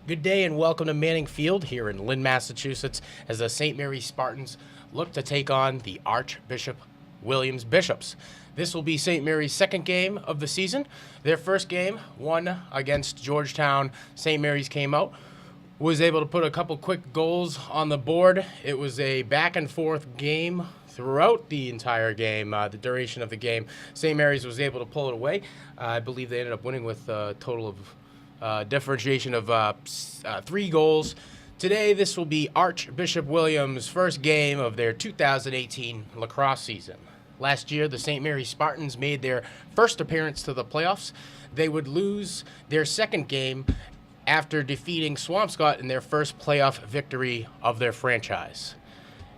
Good day and welcome to Manning Field here in Lynn, Massachusetts, as the St. Mary's Spartans look to take on the Archbishop Williams Bishops. This will be St. Mary's second game of the season. Their first game, one against Georgetown. St. Mary's came out, was able to put a couple quick goals on the board. It was a back and forth game throughout the entire game, the duration of the game. St. Mary's was able to pull it away. I believe they ended up winning with a total of differentiation of 3 goals. Today, this will be Archbishop Williams' first game of their 2018 lacrosse season. Last year, the St. Mary's Spartans made their first appearance to the playoffs. They would lose their second game after defeating Swampscott in their first playoff victory of their franchise.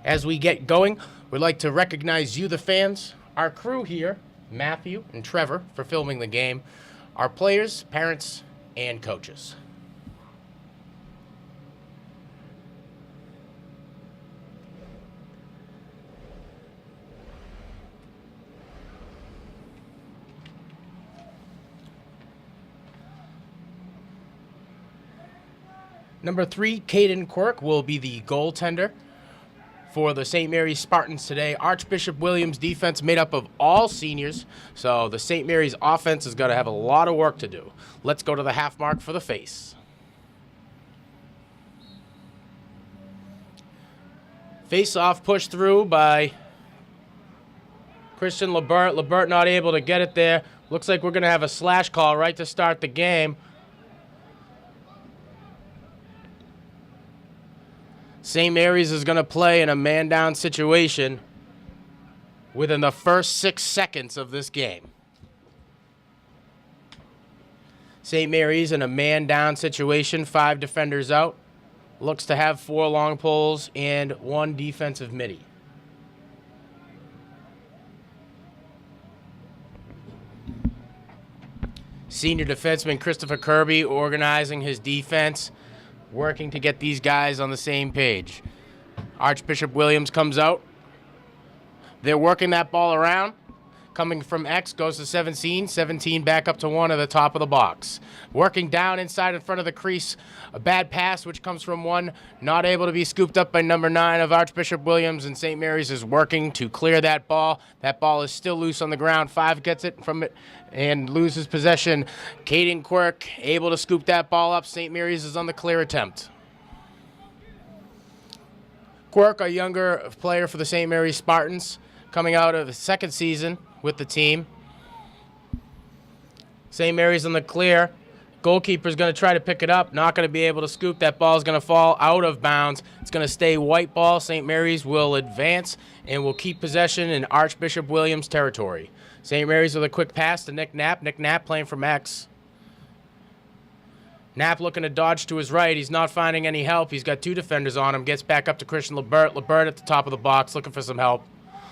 As we get going, we'd like to recognize you, the fans, our crew here, Matthew and Trevor, for filming the game, our players, parents, and coaches. Number 3, Caden Quirk, will be the goaltender for the St. Mary's Spartans today. Archbishop Williams' defense made up of all seniors, so the St. Mary's offense is going to have a lot of work to do. Let's go to the half mark for the face. Face-off pushed through by Christian Lebert. Lebert not able to get it there. Looks like we're going to have a slash call right to start the game. St. Mary's is going to play in a man-down situation within the first 6 seconds of this game. St. Mary's in a man-down situation, 5 defenders out. Looks to have 4 long poles and 1 defensive midi. Senior defenseman Christopher Kirby organizing his defense, working to get these guys on the same page. Archbishop Williams comes out. They're working that ball around. Coming from X, goes to 17. 17 back up to 1 at the top of the box. Working down inside in front of the crease. A bad pass, which comes from 1. Not able to be scooped up by number 9 of Archbishop Williams, and St. Mary's is working to clear that ball. That ball is still loose on the ground. 5 gets it from it and loses possession. Caden Quirk able to scoop that ball up. St. Mary's is on the clear attempt. Quirk, a younger player for the St. Mary's Spartans, coming out of his second season with the team. St. Mary's on the clear. Goalkeeper's going to try to pick it up. Not going to be able to scoop. That ball is going to fall out of bounds. It's going to stay white ball. St. Mary's will advance and will keep possession in Archbishop Williams territory. St. Mary's with a quick pass to Nick Knapp. Nick Knapp playing from X. Knapp looking to dodge to his right. He's not finding any help. He's got 2 defenders on him. Gets back up to Christian Lebert. Lebert at the top of the box looking for some help.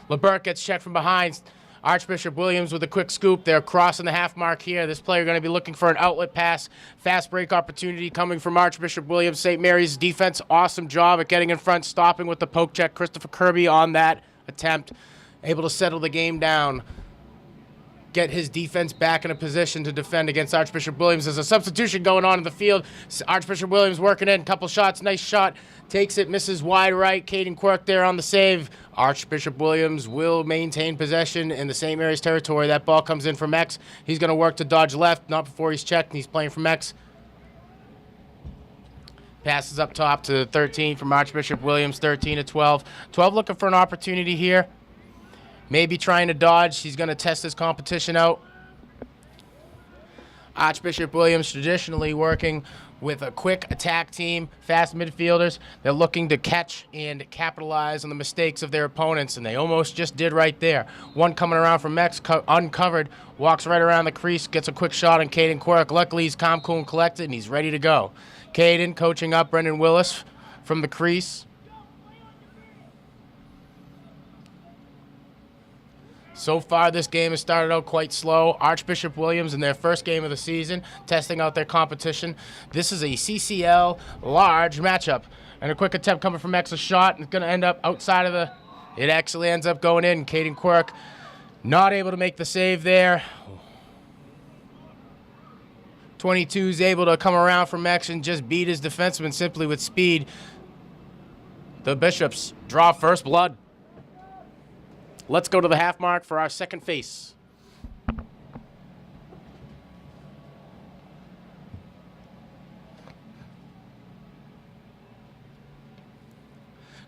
Lebert gets checked from behind. Archbishop Williams with a quick scoop. They're crossing the half mark here. This player going to be looking for an outlet pass. Fast break opportunity coming from Archbishop Williams. St. Mary's defense, awesome job at getting in front, stopping with the poke check. Christopher Kirby on that attempt, able to settle the game down. Get his defense back in a position to defend against Archbishop Williams. There's a substitution going on in the field. Archbishop Williams working in, couple shots, nice shot. Takes it, misses wide right. Caden Quirk there on the save. Archbishop Williams will maintain possession in the St. Mary's territory. That ball comes in from X. He's going to work to dodge left, not before he's checked. He's playing from X. Passes up top to 13 from Archbishop Williams, 13 to 12. 12 looking for an opportunity here. Maybe trying to dodge. He's going to test his competition out. Archbishop Williams traditionally working with a quick attack team, fast midfielders. They're looking to catch and capitalize on the mistakes of their opponents, and they almost just did right there. 1 coming around from X, uncovered, walks right around the crease, gets a quick shot on Caden Quirk. Luckily, he's calm, cool, and collected, and he's ready to go. Caden coaching up Brendan Willis from the crease. So far, this game has started out quite slow. Archbishop Williams in their first game of the season, testing out their competition. This is a CCL large matchup. And a quick attempt coming from X, a shot, and it's going to end up outside of the... It actually ends up going in. Caden Quirk not able to make the save there. 22 is able to come around from X and just beat his defenseman simply with speed. The Bishops draw first blood. Let's go to the half mark for our second face.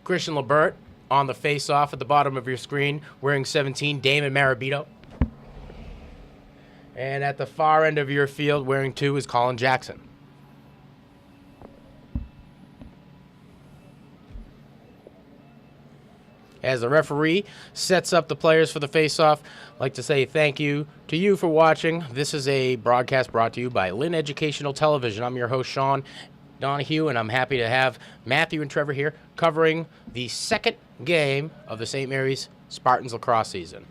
Christian Lebert on the face-off at the bottom of your screen, wearing 17, Damon Marabito. And at the far end of your field, wearing 2, is Colin Jackson. As the referee sets up the players for the face-off, I'd like to say thank you to you for watching. This is a broadcast brought to you by Lynn Educational Television. I'm your host, Sean Donahue, and I'm happy to have Matthew and Trevor here covering the second game of the St. Mary's Spartans lacrosse season.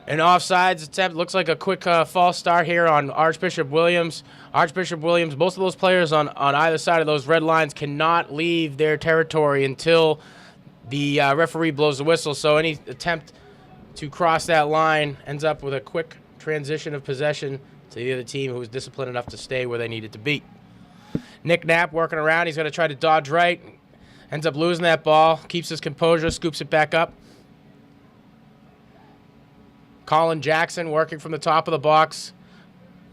An offsides attempt. Looks like a quick false start here on Archbishop Williams. Archbishop Williams, both of those players on either side of those red lines cannot leave their territory until the referee blows the whistle. So any attempt to cross that line ends up with a quick transition of possession to the other team who was disciplined enough to stay where they needed to be. Nick Knapp working around. He's going to try to dodge right. Ends up losing that ball. Keeps his composure, scoops it back up. Colin Jackson working from the top of the box.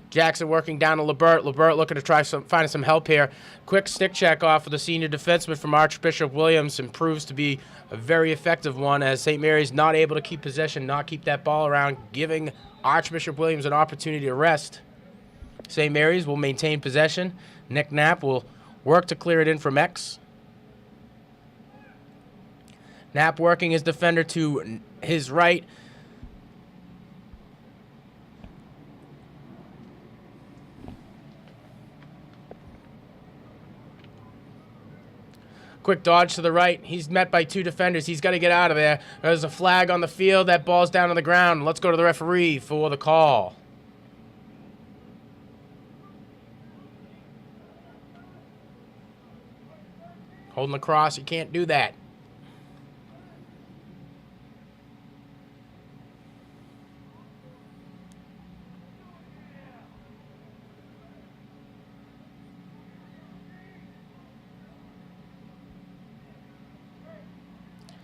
Jackson working down to Lebert. Lebert looking to try find some help here. Quick stick check off of the senior defenseman from Archbishop Williams and proves to be a very effective one as St. Mary's not able to keep possession, not keep that ball around, giving Archbishop Williams an opportunity to rest. St. Mary's will maintain possession. Nick Knapp will work to clear it in from X. Knapp working his defender to his right. Quick dodge to the right. He's met by 2 defenders. He's got to get out of there. There's a flag on the field. That ball's down on the ground. Let's go to the referee for the call. Holding lacrosse, you can't do that.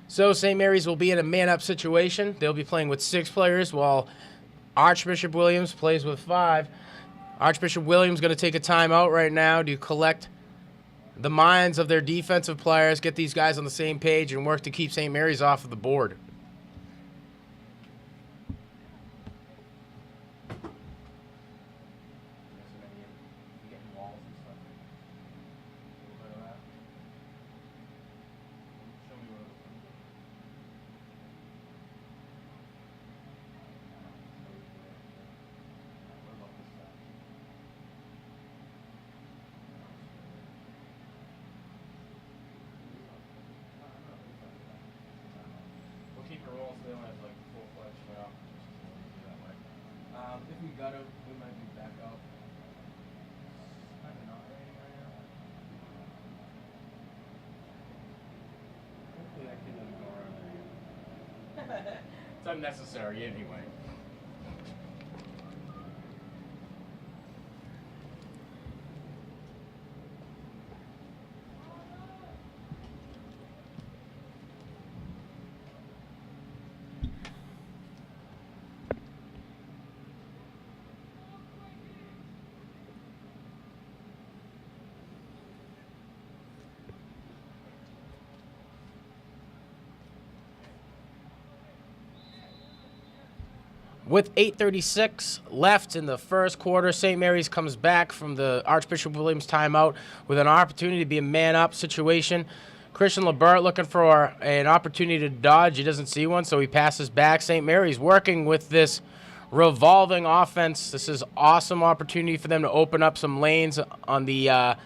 So St. Mary's will be in a man-up situation. They'll be playing with 6 players while Archbishop Williams plays with 5. Archbishop Williams going to take a timeout right now to collect the minds of their defensive players, get these guys on the same page, and work to keep St. Mary's off of the board. If we got it, we might be back out. I don't know right now. Hopefully that kid doesn't go around there. It's unnecessary anyway. With 8:36 left in the first quarter, St. Mary's comes back from the Archbishop Williams timeout with an opportunity to be a man-up situation. Christian Lebert looking for an opportunity to dodge. He doesn't see one, so he passes back. St. Mary's working with this revolving offense. This is awesome opportunity for them to open up some lanes on the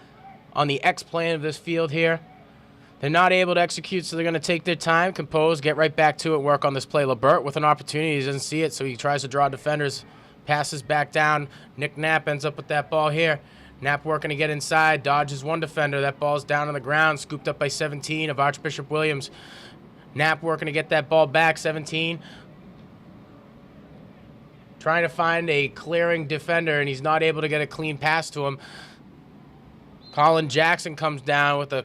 X plane of this field here. They're not able to execute, so they're going to take their time, compose, get right back to it, work on this play. Lebert with an opportunity. He doesn't see it, so he tries to draw defenders, passes back down. Nick Knapp ends up with that ball here. Knapp working to get inside, dodges one defender. That ball's down on the ground, scooped up by 17 of Archbishop Williams. Knapp working to get that ball back, 17. trying to find a clearing defender, and he's not able to get a clean pass to him. Colin Jackson comes down with a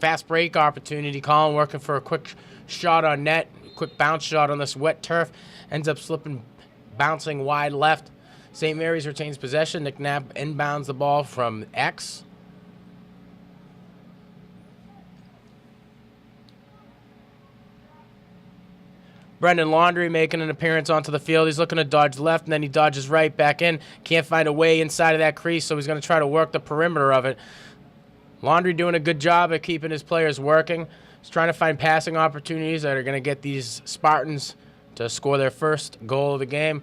fast break opportunity. Colin working for a quick shot on net, quick bounce shot on this wet turf. Ends up slipping, bouncing wide left. St. Mary's retains possession. Nick Knapp inbounds the ball from X. Brendan Laundrie making an appearance onto the field. He's looking to dodge left, and then he dodges right back in. Can't find a way inside of that crease, so he's going to try to work the perimeter of it. Laundrie doing a good job at keeping his players working. He's trying to find passing opportunities that are going to get these Spartans to score their first goal of the game.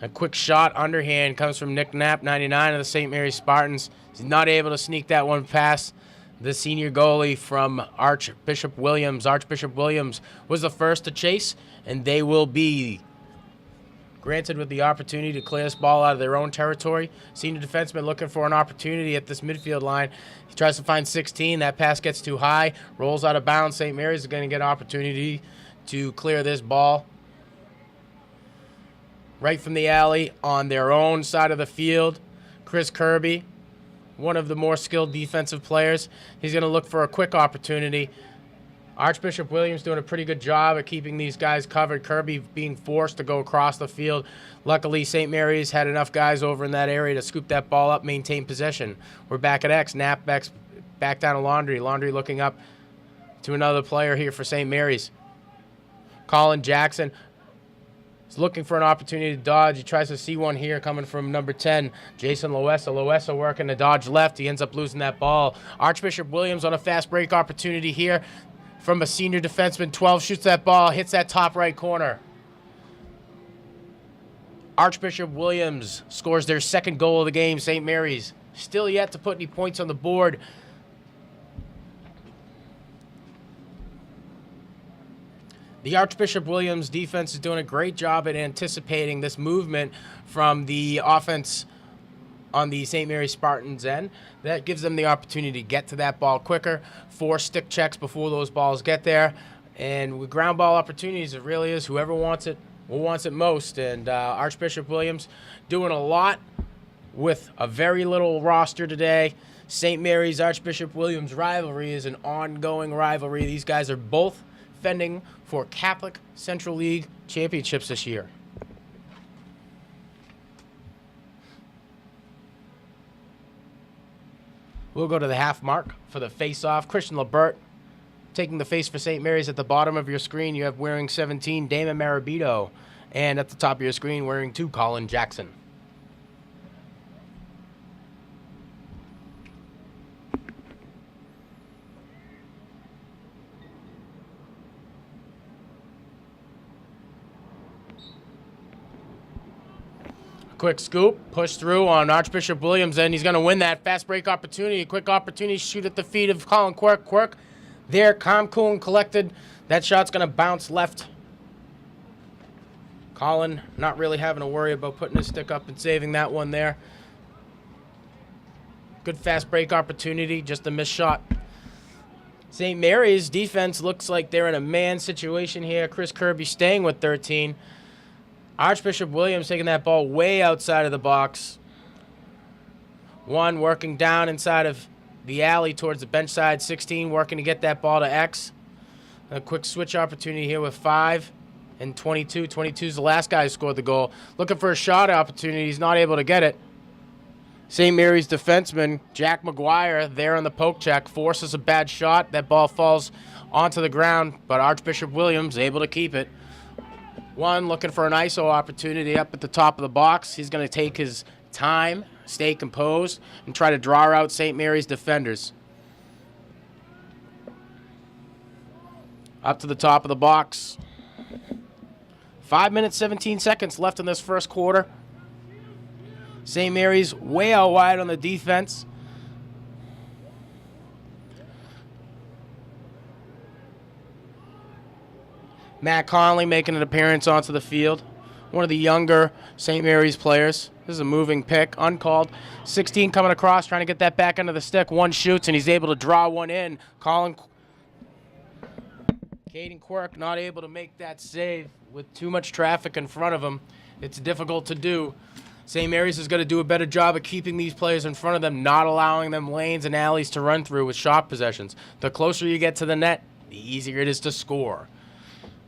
A quick shot underhand comes from Nick Knapp, 99 of the St. Mary's Spartans. He's not able to sneak that one past the senior goalie from Archbishop Williams. Archbishop Williams was the first to chase, and they will be granted with the opportunity to clear this ball out of their own territory. Senior defenseman looking for an opportunity at this midfield line. He tries to find 16. That pass gets too high, rolls out of bounds. St. Mary's is going to get an opportunity to clear this ball right from the alley on their own side of the field. Chris Kirby, one of the more skilled defensive players. He's going to look for a quick opportunity. Archbishop Williams doing a pretty good job at keeping these guys covered. Kirby being forced to go across the field. Luckily, St. Mary's had enough guys over in that area to scoop that ball up, maintain possession. We're back at X. Knapp back down to Laundrie. Laundrie looking up to another player here for St. Mary's. Colin Jackson is looking for an opportunity to dodge. He tries to see one here coming from number 10, Jason Loessa. Loessa working to dodge left. He ends up losing that ball. Archbishop Williams on a fast break opportunity here from a senior defenseman. 12 shoots that ball, hits that top right corner. Archbishop Williams scores their second goal of the game. St. Mary's still yet to put any points on the board. The Archbishop Williams defense is doing a great job at anticipating this movement from the offense on the St. Mary's Spartans end. That gives them the opportunity to get to that ball quicker, force stick checks before those balls get there. And with ground ball opportunities, it really is whoever wants it most. And Archbishop Williams doing a lot with a very little roster today. St. Mary's Archbishop Williams rivalry is an ongoing rivalry. These guys are both defending for Catholic Central League championships this year. We'll go to the half mark for the face-off. Christian Lebert taking the face for St. Mary's. At the bottom of your screen, you have wearing 17, Damon Marabito. And at the top of your screen, wearing 2, Colin Jackson. Quick scoop, push through on Archbishop Williams, and he's going to win that fast break opportunity. Quick opportunity, shoot at the feet of Colin Quirk. Quirk there, calm, cool, and collected. That shot's going to bounce left. Colin not really having to worry about putting his stick up and saving that one there. Good fast break opportunity, just a missed shot. St. Mary's defense looks like they're in a man situation here. Chris Kirby staying with 13. Archbishop Williams taking that ball way outside of the box. One working down inside of the alley towards the bench side. 16 working to get that ball to X. A quick switch opportunity here with 5 and 22. 22 is the last guy who scored the goal. Looking for a shot opportunity. He's not able to get it. St. Mary's defenseman Jack McGuire there on the poke check forces a bad shot. That ball falls onto the ground, but Archbishop Williams able to keep it. One looking for an ISO opportunity up at the top of the box. He's going to take his time, stay composed, and try to draw out St. Mary's defenders. Up to the top of the box. 5 minutes, 17 seconds left in this first quarter. St. Mary's way out wide on the defense. Matt Conley making an appearance onto the field. One of the younger St. Mary's players. This is a moving pick, uncalled. 16 coming across, trying to get that back under the stick. One shoots, and he's able to draw one in. Colin Caden Quirk not able to make that save with too much traffic in front of him. It's difficult to do. St. Mary's is going to do a better job of keeping these players in front of them, not allowing them lanes and alleys to run through with shot possessions. The closer you get to the net, the easier it is to score.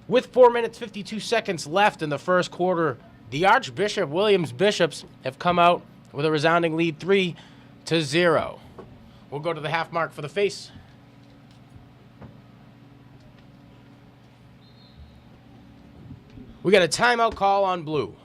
With 4 minutes, 52 seconds left in the first quarter, the Archbishop Williams Bishops have come out with a resounding lead 3-0. We'll go to the half mark for the face. We got a timeout call on blue.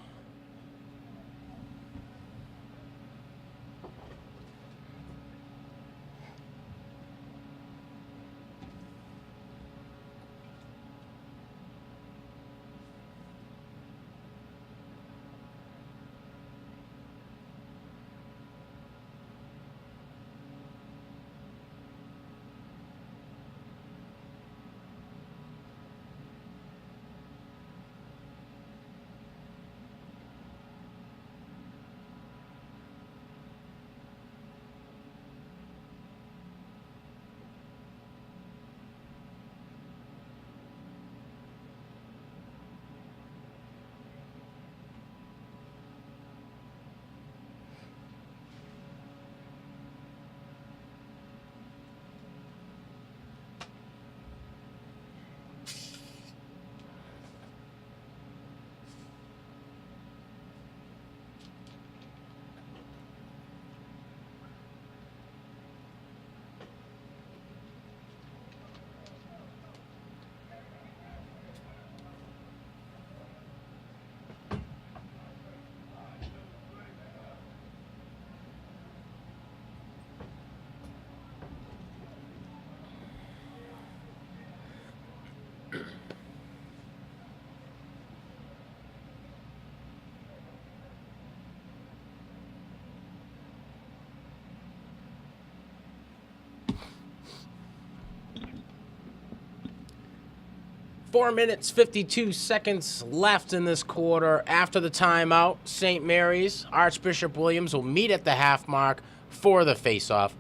4 minutes, 52 seconds left in this quarter. After the timeout, St. Mary's, Archbishop Williams will meet at the half mark for the face-off.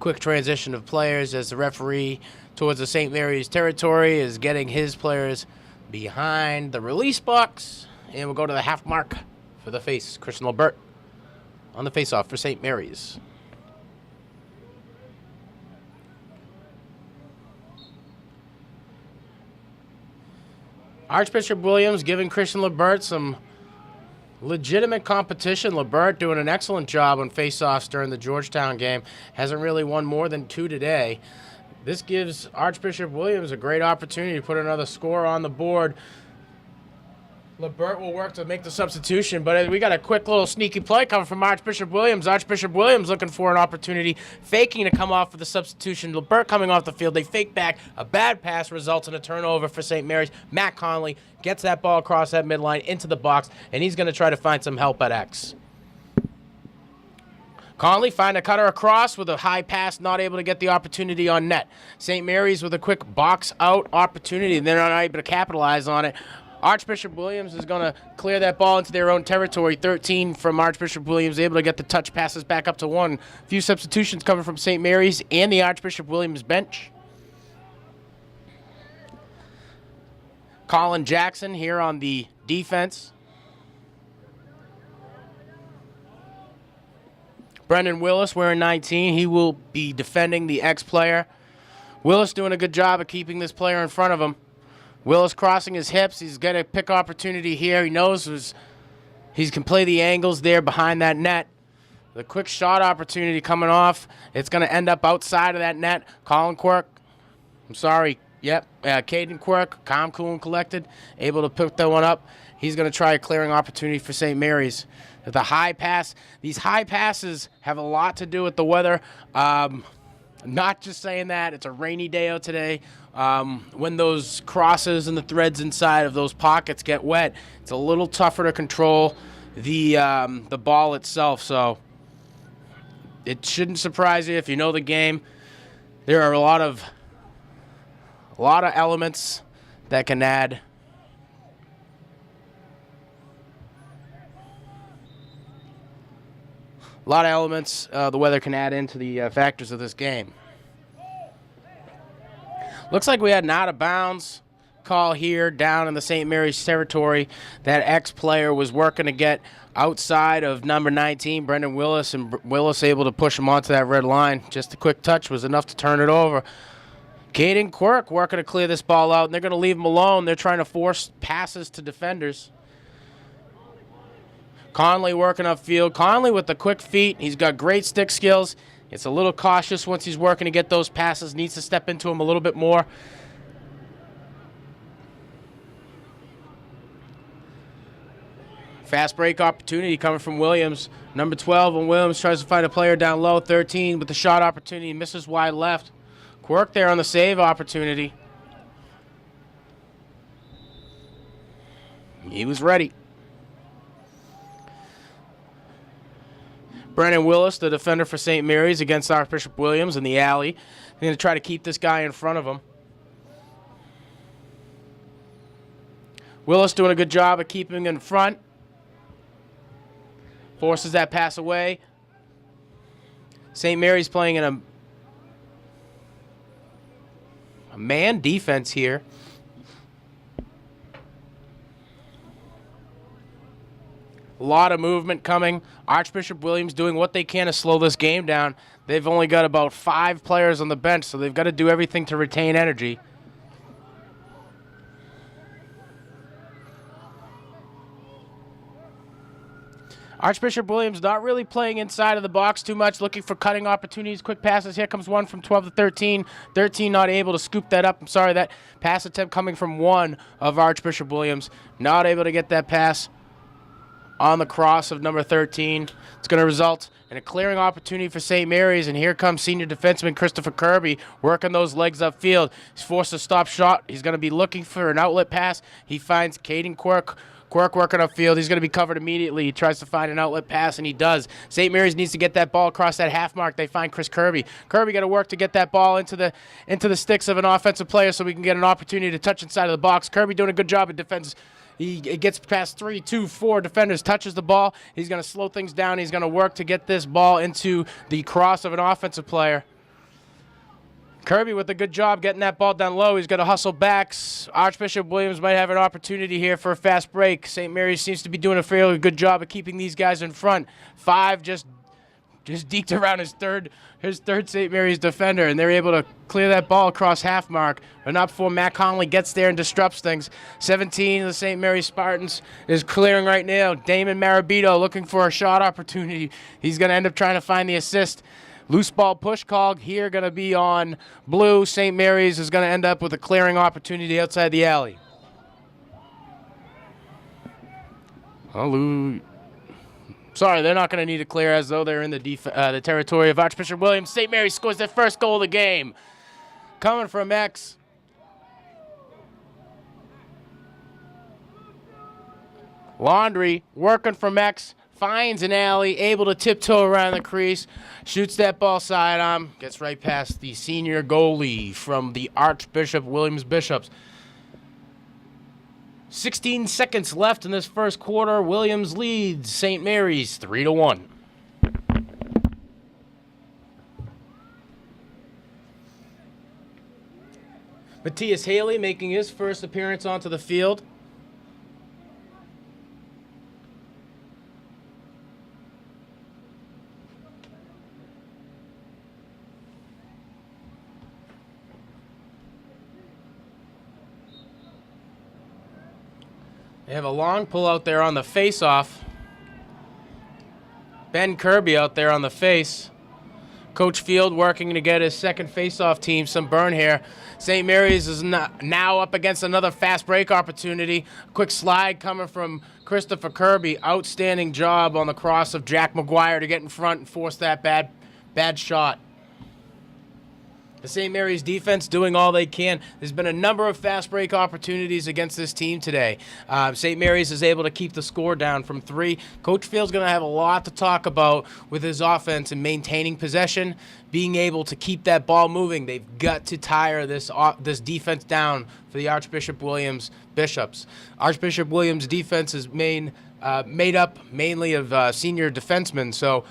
Quick transition of players as the referee towards the St. Mary's territory is getting his players behind the release box. And we'll go to the half mark for the face. Christian Lebert on the face-off for St. Mary's. Archbishop Williams giving Christian Lebert some legitimate competition. Lebert doing an excellent job on face-offs during the Georgetown game. Hasn't really won more than 2 today. This gives Archbishop Williams a great opportunity to put another score on the board. Lebert will work to make the substitution, but we got a quick little sneaky play coming from Archbishop Williams. Archbishop Williams looking for an opportunity, faking to come off for the substitution. Lebert coming off the field. They fake back. A bad pass results in a turnover for St. Mary's. Matt Conley gets that ball across that midline into the box, and he's going to try to find some help at X. Conley find a cutter across with a high pass, not able to get the opportunity on net. St. Mary's with a quick box-out opportunity, and they're not able to capitalize on it. Archbishop Williams is going to clear that ball into their own territory. 13 from Archbishop Williams, able to get the touch passes back up to 1. A few substitutions coming from St. Mary's and the Archbishop Williams bench. Colin Jackson here on the defense. Brendan Willis wearing 19. He will be defending the ex-player. Willis doing a good job of keeping this player in front of him. Willis crossing his hips. He's got a pick opportunity here. He knows he can play the angles there behind that net. The quick shot opportunity coming off. It's going to end up outside of that net. Caden Quirk, calm, cool, and collected, able to pick that one up. He's going to try a clearing opportunity for St. Mary's. The high pass. These high passes have a lot to do with the weather. Not just saying that. It's a rainy day out today. When those crosses and the threads inside of those pockets get wet, it's a little tougher to control the ball itself. So it shouldn't surprise you if you know the game. There are a lot of elements that can add. A lot of elements the weather can add into the factors of this game. Looks like we had an out of bounds call here down in the St. Mary's territory. That ex-player was working to get outside of number 19, Brendan Willis, and Willis able to push him onto that red line. Just a quick touch was enough to turn it over. Caden Quirk working to clear this ball out, and they're going to leave him alone. They're trying to force passes to defenders. Conley working upfield. Conley with the quick feet. He's got great stick skills. It's a little cautious once he's working to get those passes. Needs to step into them a little bit more. Fast break opportunity coming from Williams. Number 12 on Williams tries to find a player down low. 13 with the shot opportunity. Misses wide left. Quirk there on the save opportunity. He was ready. Brennan Willis, the defender for St. Mary's, against Archbishop Williams in the alley. They're going to try to keep this guy in front of him. Willis doing a good job of keeping him in front. Forces that pass away. St. Mary's playing in a man defense here. A lot of movement coming. Archbishop Williams doing what they can to slow this game down. They've only got about 5 players on the bench, so they've got to do everything to retain energy. Archbishop Williams not really playing inside of the box too much, looking for cutting opportunities, quick passes. Here comes one from 12 to 13. 13 not able to scoop that up. I'm sorry, that pass attempt coming from one of Archbishop Williams. Not able to get that pass on the cross of number 13. It's going to result in a clearing opportunity for St. Mary's, and here comes senior defenseman Christopher Kirby working those legs upfield. He's forced to stop shot. He's going to be looking for an outlet pass. He finds Caden Quirk. Quirk working upfield. He's going to be covered immediately. He tries to find an outlet pass, and he does. St. Mary's needs to get that ball across that half mark. They find Chris Kirby. Kirby got to work to get that ball into the sticks of an offensive player so we can get an opportunity to touch inside of the box. Kirby doing a good job of defense. He gets past 3, 2, 4 defenders, touches the ball. He's going to slow things down. He's going to work to get this ball into the cross of an offensive player. Kirby with a good job getting that ball down low. He's going to hustle back. Archbishop Williams might have an opportunity here for a fast break. St. Mary's seems to be doing a fairly good job of keeping these guys in front. 5 just deked around his third St. Mary's defender, and they're able to clear that ball across half mark, but not before Matt Conley gets there and disrupts things. 17 of the St. Mary's Spartans is clearing right now. Damon Marabito looking for a shot opportunity. He's going to end up trying to find the assist. Loose ball push call here going to be on blue. St. Mary's is going to end up with a clearing opportunity outside the alley. Sorry, they're not going to need to clear as though they're in the territory of Archbishop Williams. St. Mary's scores their first goal of the game. Coming from X. Laundry working from X. Finds an alley, able to tiptoe around the crease, shoots that ball sidearm, gets right past the senior goalie from the Archbishop Williams Bishops. 16 seconds left in this first quarter. Williams leads St. Mary's 3-1. Matthias Haley making his first appearance onto the field. They have a long pull out there on the face-off. Ben Kirby out there on the face. Coach Field working to get his second face-off team some burn here. St. Mary's is now up against another fast break opportunity. Quick slide coming from Christopher Kirby. Outstanding job on the cross of Jack McGuire to get in front and force that bad shot. The St. Mary's defense doing all they can. There's been a number of fast break opportunities against this team today. St. Mary's is able to keep the score down from 3. Coach Field's going to have a lot to talk about with his offense and maintaining possession, being able to keep that ball moving. They've got to tire this defense down for the Archbishop Williams Bishops. Archbishop Williams defense is made up mainly of senior defensemen, so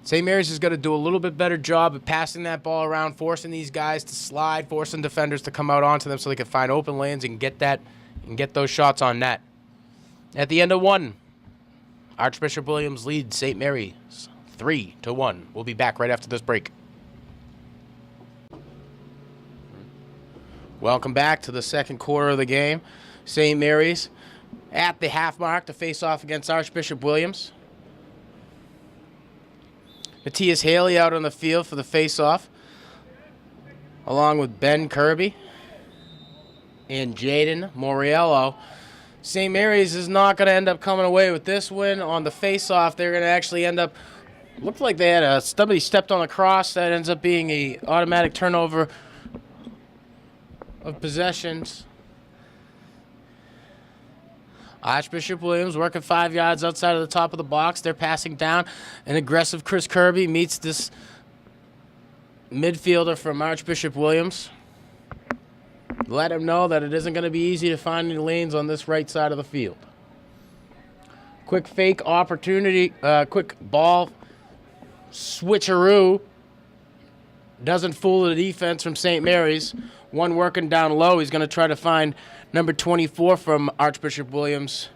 St. Mary's is going to do a little bit better job of passing that ball around, forcing these guys to slide, forcing defenders to come out onto them so they can find open lanes and get those shots on net. At the end of one, Archbishop Williams leads St. Mary's 3-1. We'll be back right after this break. Welcome back to the second quarter of the game. St. Mary's at the half mark to face off against Archbishop Williams. Matthias Haley out on the field for the face-off, along with Ben Kirby and Jaden Moriello. St. Mary's is not going to end up coming away with this win. On the face-off, they're going to actually end up, looked like they had somebody stepped on a cross. That ends up being a automatic turnover of possessions. Archbishop Williams working 5 yards outside of the top of the box. They're passing down. An aggressive Chris Kirby meets this midfielder from Archbishop Williams. Let him know that it isn't going to be easy to find any lanes on this right side of the field. Quick fake opportunity, quick ball switcheroo. Doesn't fool the defense from St. Mary's. One working down low. He's going to try to find number 24 from Archbishop Williams.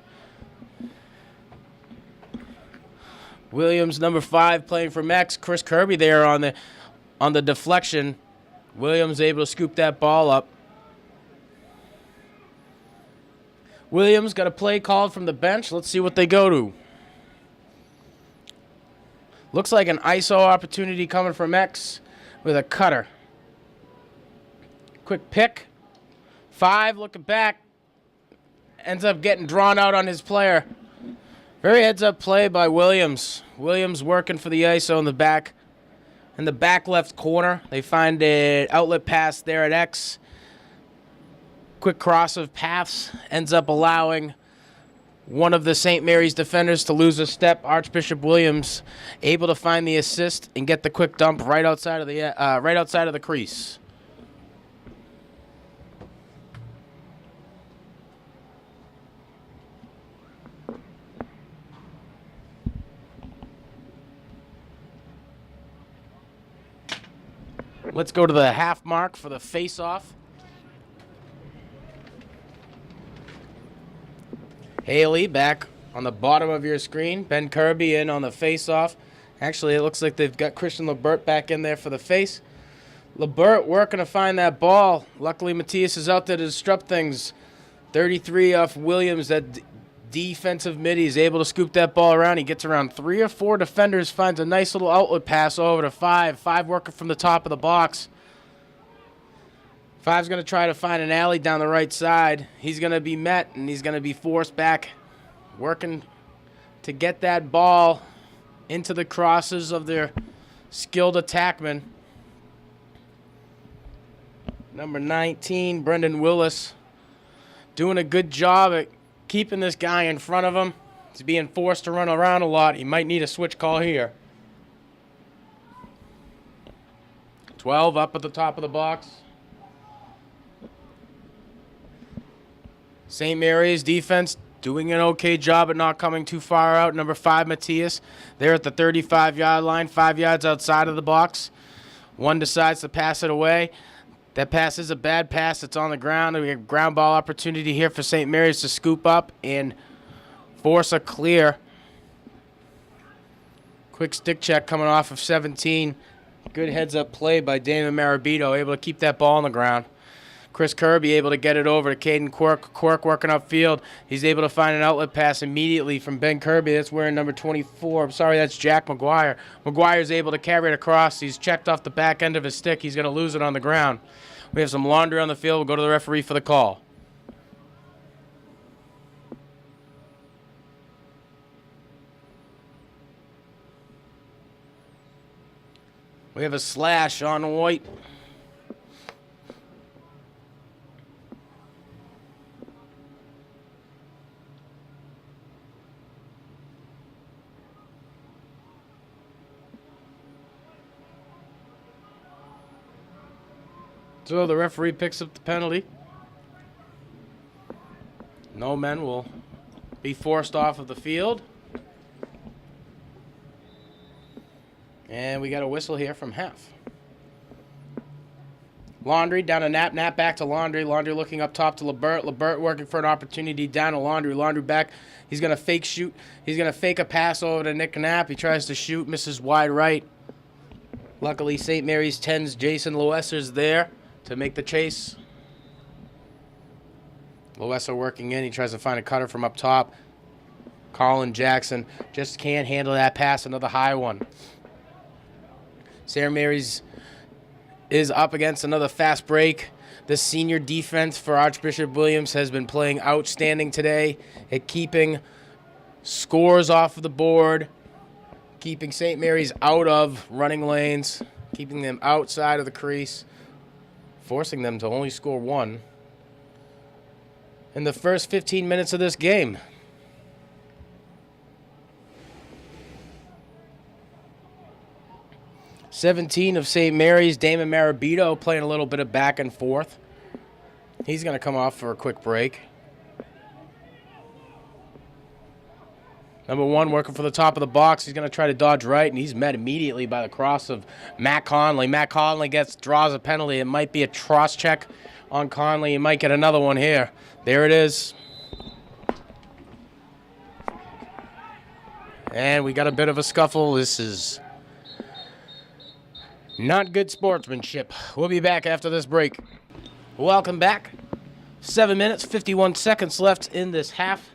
Williams, number 5, playing for Mex. Chris Kirby there on the deflection. Williams able to scoop that ball up. Williams got a play called from the bench. Let's see what they go to. Looks like an ISO opportunity coming from Mex with a cutter. Quick pick. 5 looking back. Ends up getting drawn out on his player. Very heads-up play by Williams. Williams working for the ISO in the back. In the back left corner. They find an outlet pass there at X. Quick cross of paths. Ends up allowing one of the St. Mary's defenders to lose a step. Archbishop Williams able to find the assist and get the quick dump right outside of the crease. Let's go to the half mark for the face-off. Haley back on the bottom of your screen. Ben Kirby in on the face-off. Actually, it looks like they've got Christian Lebert back in there for the face. Lebert working to find that ball. Luckily, Matthias is out there to disrupt things. 33 off Williams. That defensive mid. He's able to scoop that ball around. He gets around 3 or 4 defenders. Finds a nice little outlet pass over to 5. 5 working from the top of the box. 5's going to try to find an alley down the right side. He's going to be met, and he's going to be forced back. Working to get that ball into the crosses of their skilled attackman. Number 19, Brendan Willis, doing a good job at keeping this guy in front of him. He's being forced to run around a lot. He might need a switch call here. 12 up at the top of the box. St. Mary's defense doing an okay job at not coming too far out. Number 5, Matthias, they're at the 35-yard line, 5 yards outside of the box. One decides to pass it away. That pass is a bad pass. It's on the ground. We have ground ball opportunity here for St. Mary's to scoop up and force a clear. Quick stick check coming off of 17. Good heads-up play by Damon Marabito, able to keep that ball on the ground. Chris Kirby able to get it over to Caden Quirk. Quirk working upfield. He's able to find an outlet pass immediately from Ben Kirby. That's wearing number 24. I'm sorry, that's Jack McGuire. McGuire's able to carry it across. He's checked off the back end of his stick. He's going to lose it on the ground. We have some laundry on the field. We'll go to the referee for the call. We have a slash on White. So the referee picks up the penalty. No men will be forced off of the field. And we got a whistle here from half. Laundry down to Knapp. Knapp back to Laundry. Laundry looking up top to Lebert. Lebert working for an opportunity down to Laundry. Laundry back. He's going to fake shoot. He's going to fake a pass over to Nick Knapp. He tries to shoot. Misses wide right. Luckily, St. Mary's 10's Jason Loesser's there to make the chase. Loesser working in. He tries to find a cutter from up top. Colin Jackson just can't handle that pass. Another high one. St. Mary's is up against another fast break. The senior defense for Archbishop Williams has been playing outstanding today at keeping scores off of the board, keeping St. Mary's out of running lanes, keeping them outside of the crease, forcing them to only score one in the first 15 minutes of this game. '17 of St. Mary's, Damon Marabito playing a little bit of back and forth. He's going to come off for a quick break. Number 1 working for the top of the box. He's going to try to dodge right, and he's met immediately by the cross of Matt Conley. Matt Conley draws a penalty. It might be a cross check on Conley. He might get another one here. There it is. And we got a bit of a scuffle. This is not good sportsmanship. We'll be back after this break. Welcome back. 7 minutes, 51 seconds left in this half.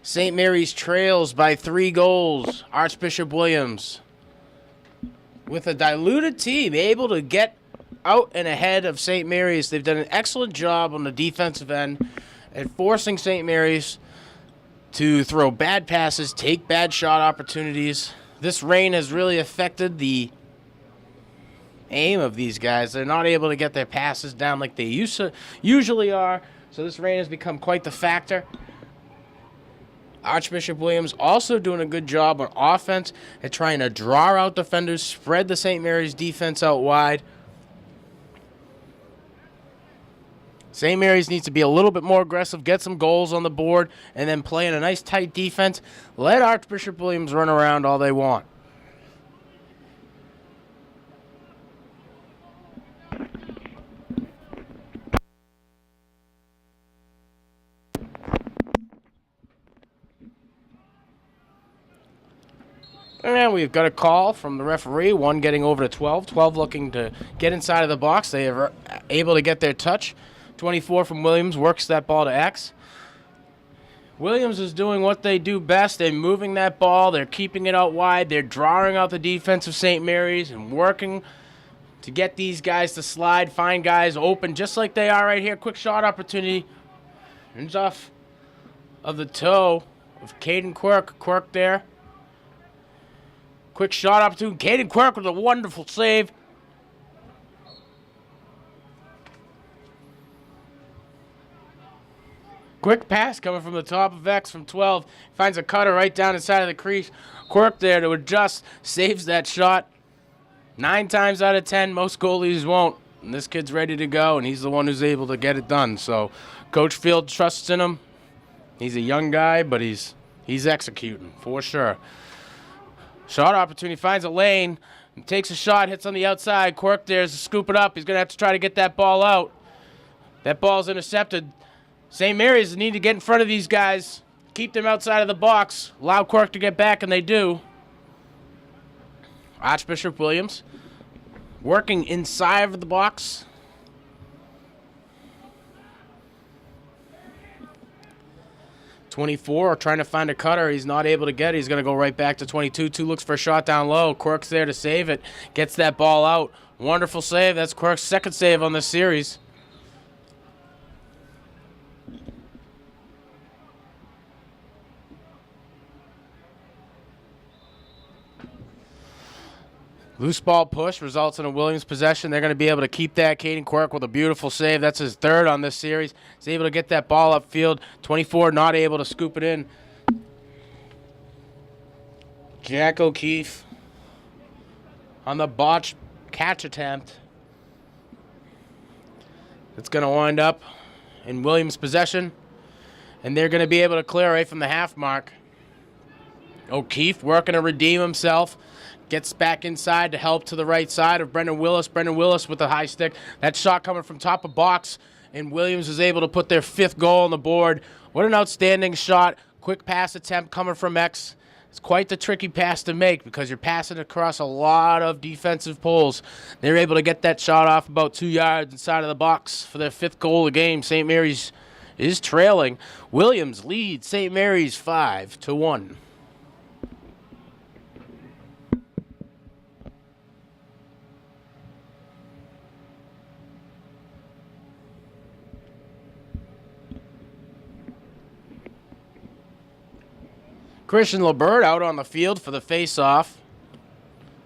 St. Mary's trails by 3 goals. Archbishop Williams, with a diluted team, able to get out and ahead of St. Mary's. They've done an excellent job on the defensive end at forcing St. Mary's to throw bad passes, take bad shot opportunities. This rain has really affected the aim of these guys. They're not able to get their passes down like they usually are, so this rain has become quite the factor. Archbishop Williams also doing a good job on offense at trying to draw out defenders, spread the St. Mary's defense out wide. St. Mary's needs to be a little bit more aggressive, get some goals on the board, and then play in a nice tight defense. Let Archbishop Williams run around all they want. And we've got a call from the referee, 1 getting over to 12. 12 looking to get inside of the box. They are able to get their touch. 24 from Williams works that ball to X. Williams is doing what they do best. They're moving that ball. They're keeping it out wide. They're drawing out the defense of St. Mary's and working to get these guys to slide, find guys open, just like they are right here. Quick shot opportunity. Ends off of the toe of Caden Quirk. Quirk there. Quick shot opportunity. Caden Quirk with a wonderful save. Quick pass coming from the top of X from 12. Finds a cutter right down inside of the crease. Quirk there to adjust. Saves that shot. 9 times out of 10, most goalies won't. And this kid's ready to go, and he's the one who's able to get it done. So Coach Field trusts in him. He's a young guy, but he's executing for sure. Shot opportunity, finds a lane, takes a shot, hits on the outside. Quirk there's to scoop it up. He's going to have to try to get that ball out. That ball's intercepted. St. Mary's need to get in front of these guys, keep them outside of the box, allow Quirk to get back, and they do. Archbishop Williams working inside of the box. .24 trying to find a cutter. He's not able to get it. He's going to go right back to 22. 2 looks for a shot down low. Quirk's there to save it. Gets that ball out. Wonderful save. That's Quirk's second save on this series. Loose ball push results in a Williams possession. They're going to be able to keep that. Caden Quirk with a beautiful save. That's his 3rd on this series. He's able to get that ball upfield. 24 not able to scoop it in. Jack O'Keefe on the botched catch attempt. It's going to wind up in Williams' possession. And they're going to be able to clear right from the half mark. O'Keefe working to redeem himself. Gets back inside to help to the right side of Brendan Willis. Brendan Willis with a high stick. That shot coming from top of box. And Williams is able to put their 5th goal on the board. What an outstanding shot. Quick pass attempt coming from X. It's quite the tricky pass to make because you're passing across a lot of defensive poles. They're able to get that shot off about 2 yards inside of the box for their 5th goal of the game. St. Mary's is trailing. Williams leads St. Mary's 5-1. Christian LeBert out on the field for the face-off.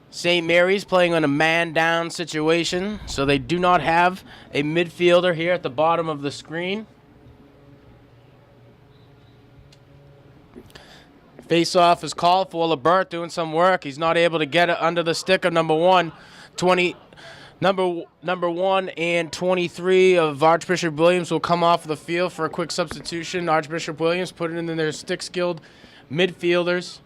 St. Mary's playing on a man-down situation, so they do not have a midfielder here at the bottom of the screen. Face-off is called for. LeBert doing some work. He's not able to get it under the stick of number 1 and 23 of Archbishop Williams will come off the field for a quick substitution. Archbishop Williams put it in their stick-skilled midfielders.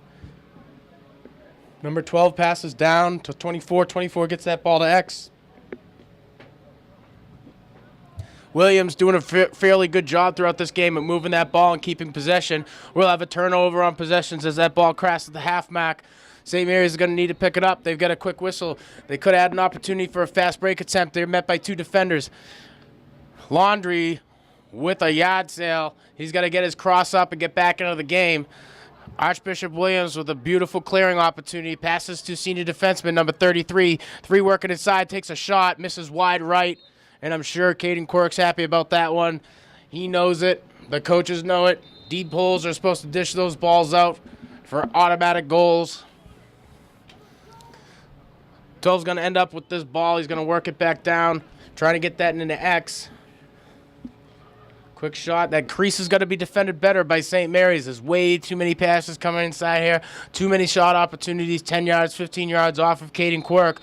Number 12 passes down to 24. 24 gets that ball to X. Williams doing a fairly good job throughout this game at moving that ball and keeping possession. We'll have a turnover on possessions as that ball crashes the half mark. St. Mary's is going to need to pick it up. They've got a quick whistle. They could add an opportunity for a fast break attempt. They're met by 2 defenders. Laundry with a yard sale. He's got to get his cross up and get back into the game. Archbishop Williams with a beautiful clearing opportunity. Passes to senior defenseman number 33. 3 working inside, takes a shot, misses wide right. And I'm sure Caden Quirk's happy about that one. He knows it. The coaches know it. Deep holes are supposed to dish those balls out for automatic goals. 12's going to end up with this ball. He's going to work it back down, trying to get that into X. Quick shot. That crease is going to be defended better by St. Mary's. There's way too many passes coming inside here. Too many shot opportunities. 10 yards, 15 yards off of Caden Quirk.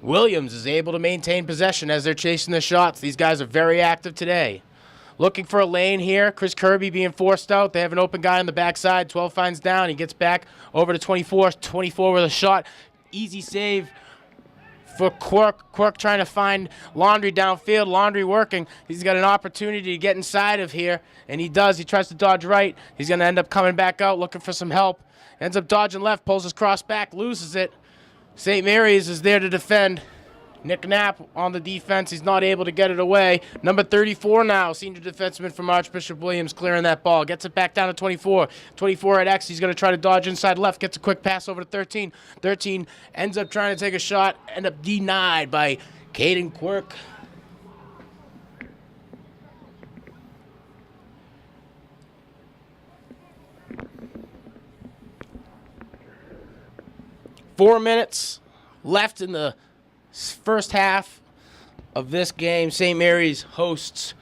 Williams is able to maintain possession as they're chasing the shots. These guys are very active today. Looking for a lane here. Chris Kirby being forced out. They have an open guy on the backside. 12 finds down. He gets back over to 24. 24 with a shot. Easy save for Quirk. Quirk trying to find Laundry downfield. Laundry working. He's got an opportunity to get inside of here, and he does. He tries to dodge right. He's going to end up coming back out looking for some help. Ends up dodging left, pulls his cross back, loses it. St. Mary's is there to defend. Nick Knapp on the defense. He's not able to get it away. Number 34 now, senior defenseman from Archbishop Williams, clearing that ball. Gets it back down to 24. 24 at X. He's going to try to dodge inside left. Gets a quick pass over to 13. 13 ends up trying to take a shot. End up denied by Caden Quirk. Four minutes left in the first half of this game. St. Mary's hosts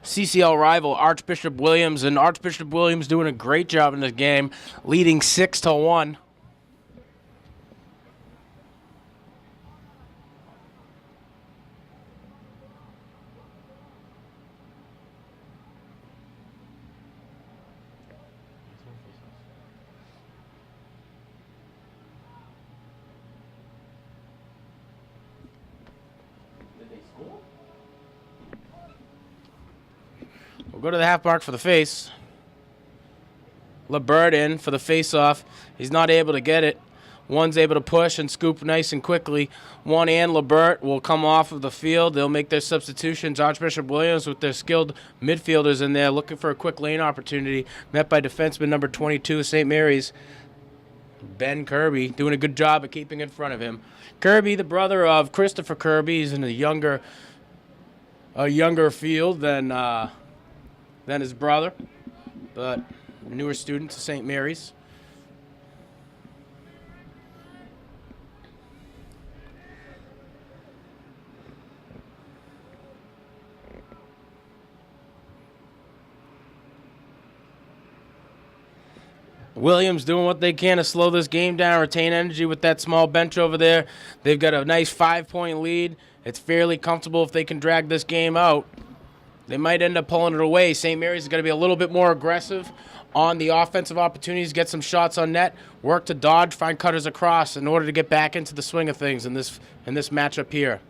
CCL rival Archbishop Williams, and Archbishop Williams doing a great job in this game, leading 6-1. We'll go to the half mark for the face. LeBert in for the face-off. He's not able to get it. One's able to push and scoop nice and quickly. One and LeBert will come off of the field. They'll make their substitutions. Archbishop Williams with their skilled midfielders in there looking for a quick lane opportunity. Met by defenseman number 22 of St. Mary's, Ben Kirby, doing a good job of keeping in front of him. Kirby, the brother of Christopher Kirby, is in a younger field than his brother, but a newer student to St. Mary's. Williams doing what they can to slow this game down, retain energy with that small bench over there. They've got a nice 5-point lead. It's fairly comfortable if they can drag this game out. They might end up pulling it away. St. Mary's is going to be a little bit more aggressive on the offensive opportunities, get some shots on net, work to dodge, find cutters across in order to get back into the swing of things in this matchup here.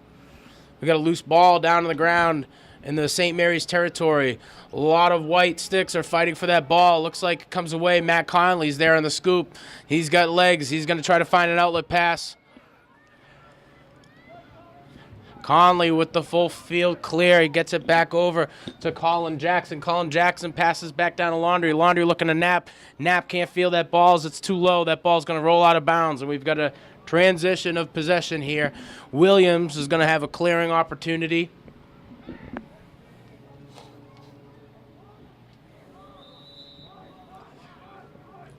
We got a loose ball down on the ground in the St. Mary's territory. A lot of white sticks are fighting for that ball. Looks like it comes away. Matt Conley's there on the scoop. He's got legs. He's going to try to find an outlet pass. Conley with the full field clear. He gets it back over to Colin Jackson. Colin Jackson passes back down to Laundry. Laundry looking to Knapp. Knapp can't feel that ball as it's too low. That ball's going to roll out of bounds, and we've got a transition of possession here. Williams is going to have a clearing opportunity.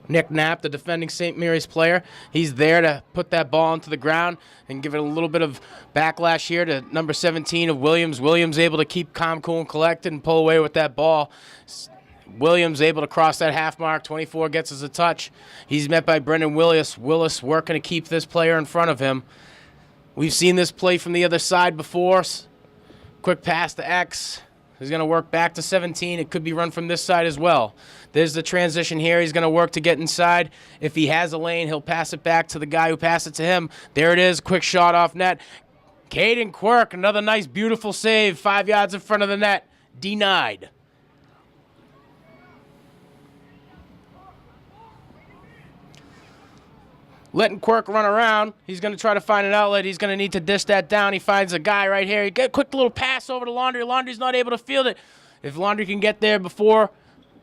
Nick Knapp, the defending St. Mary's player, he's there to put that ball into the ground and give it a little bit of backlash here to number 17 of Williams. Williams able to keep calm, cool, and collected and pull away with that ball. Williams able to cross that half mark. 24 gets us a touch. He's met by Brendan Willis. Willis working to keep this player in front of him. We've seen this play from the other side before. Quick pass to X. He's going to work back to 17. It could be run from this side as well. There's the transition here. He's going to work to get inside. If he has a lane, he'll pass it back to the guy who passed it to him. There it is. Quick shot off net. Caden Quirk, another nice, beautiful save. 5 yards in front of the net. Denied. Letting Quirk run around. He's going to try to find an outlet. He's going to need to dish that down. He finds a guy right here. He get a quick little pass over to Laundry. Laundry's not able to field it. If Laundry can get there before,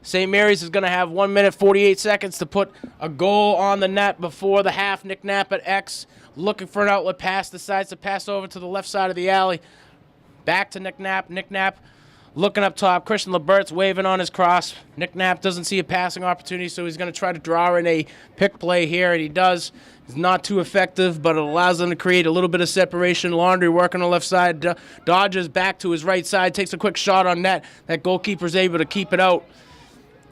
St. Mary's is going to have 1 minute, 48 seconds to put a goal on the net before the half. Nick Knapp at X, looking for an outlet pass, decides to pass over to the left side of the alley. Back to Nick Knapp. Nick Knapp looking up top. Christian Lebert's waving on his cross. Nick Knapp doesn't see a passing opportunity, so he's going to try to draw in a pick play here, and he does. It's not too effective, but it allows them to create a little bit of separation. Laundry working on the left side. Dodges back to his right side, takes a quick shot on net. That goalkeeper's able to keep it out.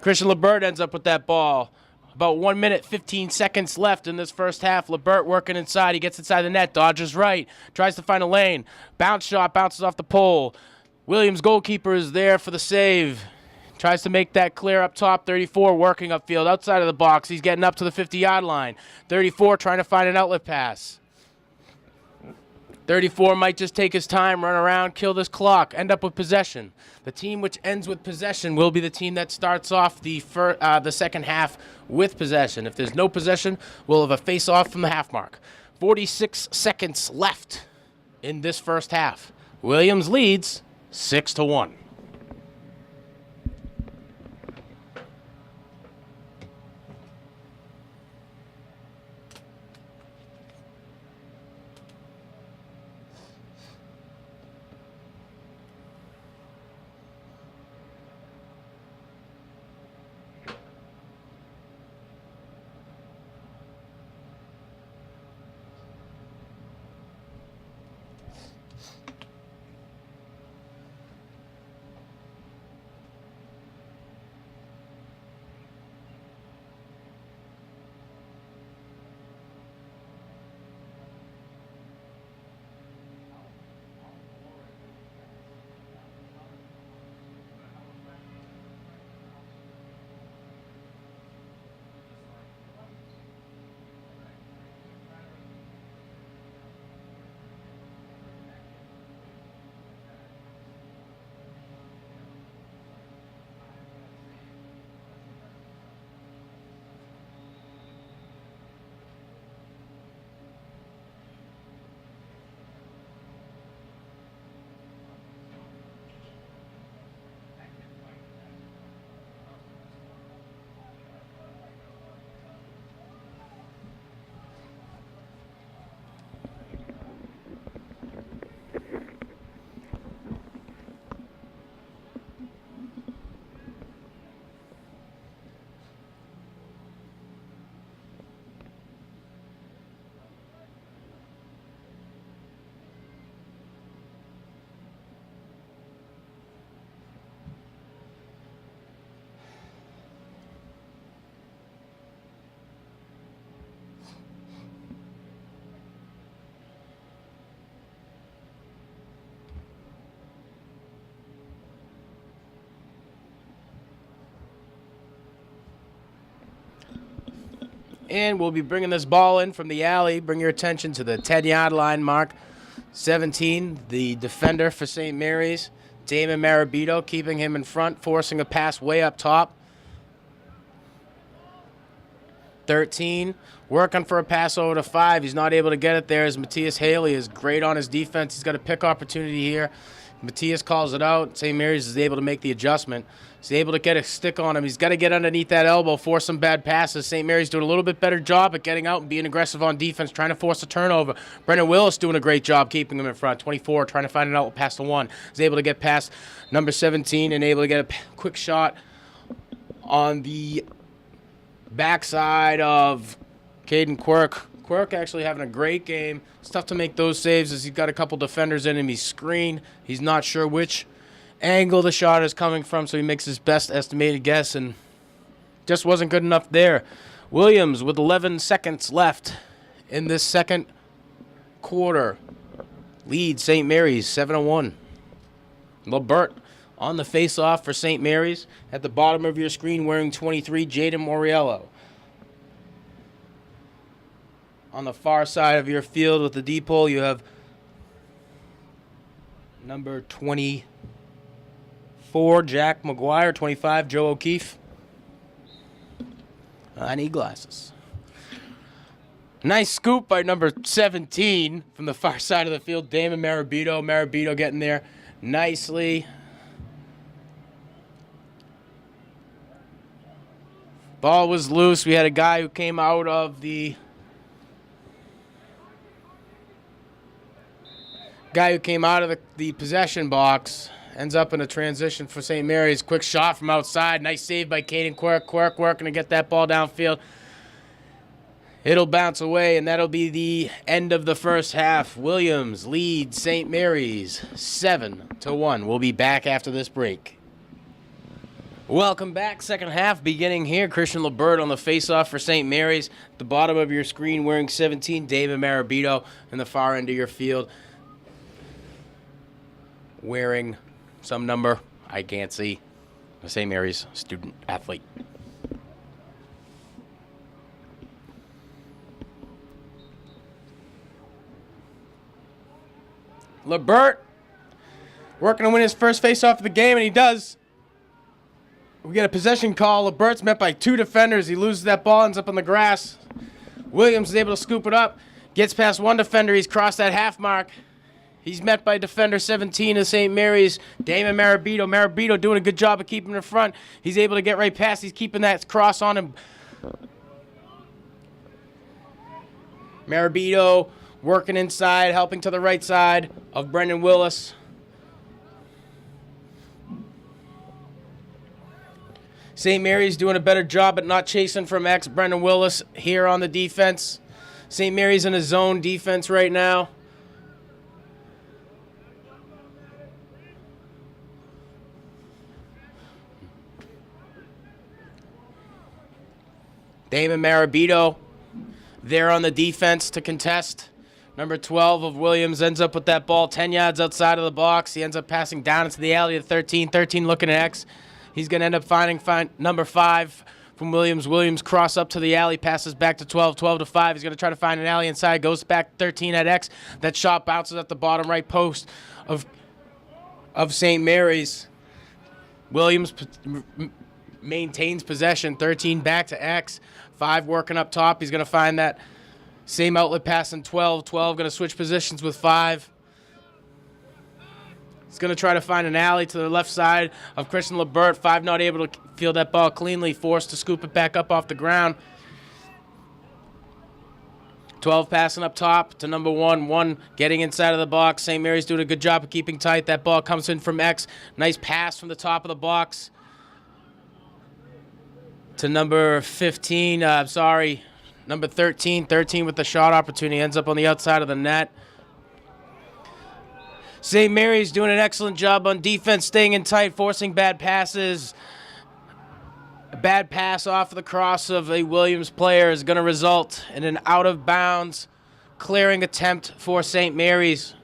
Christian Lebert ends up with that ball. About 1 minute, 15 seconds left in this first half. Lebert working inside. He gets inside the net. Dodges right. Tries to find a lane. Bounce shot. Bounces off the pole. Williams' goalkeeper is there for the save. Tries to make that clear up top. 34 working upfield outside of the box. He's getting up to the 50-yard line. 34 trying to find an outlet pass. 34 might just take his time, run around, kill this clock, end up with possession. The team which ends with possession will be the team that starts off the second half with possession. If there's no possession, we'll have a face-off from the half mark. 46 seconds left in this first half. Williams leads 6-1. And we'll be bringing this ball in from the alley. Bring your attention to the 10-yard line mark. 17, the defender for St. Mary's, Damon Marabito, keeping him in front, forcing a pass way up top. 13, working for a pass over to 5. He's not able to get it there as Matthias Haley is great on his defense. He's got a pick opportunity here. Matthias calls it out. St. Mary's is able to make the adjustment. He's able to get a stick on him. He's got to get underneath that elbow, force some bad passes. St. Mary's doing a little bit better job at getting out and being aggressive on defense, trying to force a turnover. Brendan Willis doing a great job keeping him in front. 24, trying to find an outlet past the 1. He's able to get past number 17 and able to get a quick shot on the backside of Caden Quirk. Quirk actually having a great game. It's tough to make those saves as he's got a couple defenders in him. He's screened. He's not sure which angle the shot is coming from, so he makes his best estimated guess and just wasn't good enough there. Williams with 11 seconds left in this second quarter. Lead St. Mary's 7-1. LeBert on the face-off for St. Mary's. At the bottom of your screen wearing 23, Jaden Moriello. On the far side of your field with the deep hole, you have number 24, Jack McGuire, 25, Joe O'Keefe. I need glasses. Nice scoop by number 17 from the far side of the field, Damon Marabito. Marabito getting there nicely. Ball was loose. We had a guy who came out of the possession box, ends up in a transition for St. Mary's. Quick shot from outside. Nice save by Caden Quirk. Quirk working to get that ball downfield. It'll bounce away, and that'll be the end of the first half. Williams leads St. Mary's 7-1. We'll be back after this break. Welcome back. Second half beginning here. Christian LeBert on the face-off for St. Mary's. At the bottom of your screen wearing 17, David Marabito in the far end of your field, wearing some number I can't see. St. Mary's student athlete. LeBert working to win his first face-off of the game, and he does. We get a possession call. LeBert's met by 2 defenders. He loses that ball, ends up on the grass. Williams is able to scoop it up. Gets past 1 defender. He's crossed that half mark. He's met by defender 17 of St. Mary's, Damon Marabito. Marabito doing a good job of keeping in front. He's able to get right past. He's keeping that cross on him. Marabito working inside, helping to the right side of Brendan Willis. St. Mary's doing a better job at not chasing from X. Brendan Willis here on the defense. St. Mary's in a zone defense right now. Damon Marabito there on the defense to contest. Number 12 of Williams ends up with that ball 10 yards outside of the box. He ends up passing down into the alley to 13. 13 looking at X. He's going to end up finding number 5 from Williams. Williams cross up to the alley, passes back to 12. 12 to 5. He's going to try to find an alley inside. Goes back 13 at X. That shot bounces at the bottom right post of St. Mary's. Williams maintains possession. 13 back to X. 5 working up top. He's going to find that same outlet pass in 12. 12 going to switch positions with 5. He's going to try to find an alley to the left side of Christian LeBert. 5 not able to field that ball cleanly. Forced to scoop it back up off the ground. 12 passing up top to number 1. 1 getting inside of the box. St. Mary's doing a good job of keeping tight. That ball comes in from X. Nice pass from the top of the box to number 15. Number 13. 13 with the shot opportunity. Ends up on the outside of the net. St. Mary's doing an excellent job on defense, staying in tight, forcing bad passes. A bad pass off of the cross of a Williams player is going to result in an out-of-bounds clearing attempt for St. Mary's.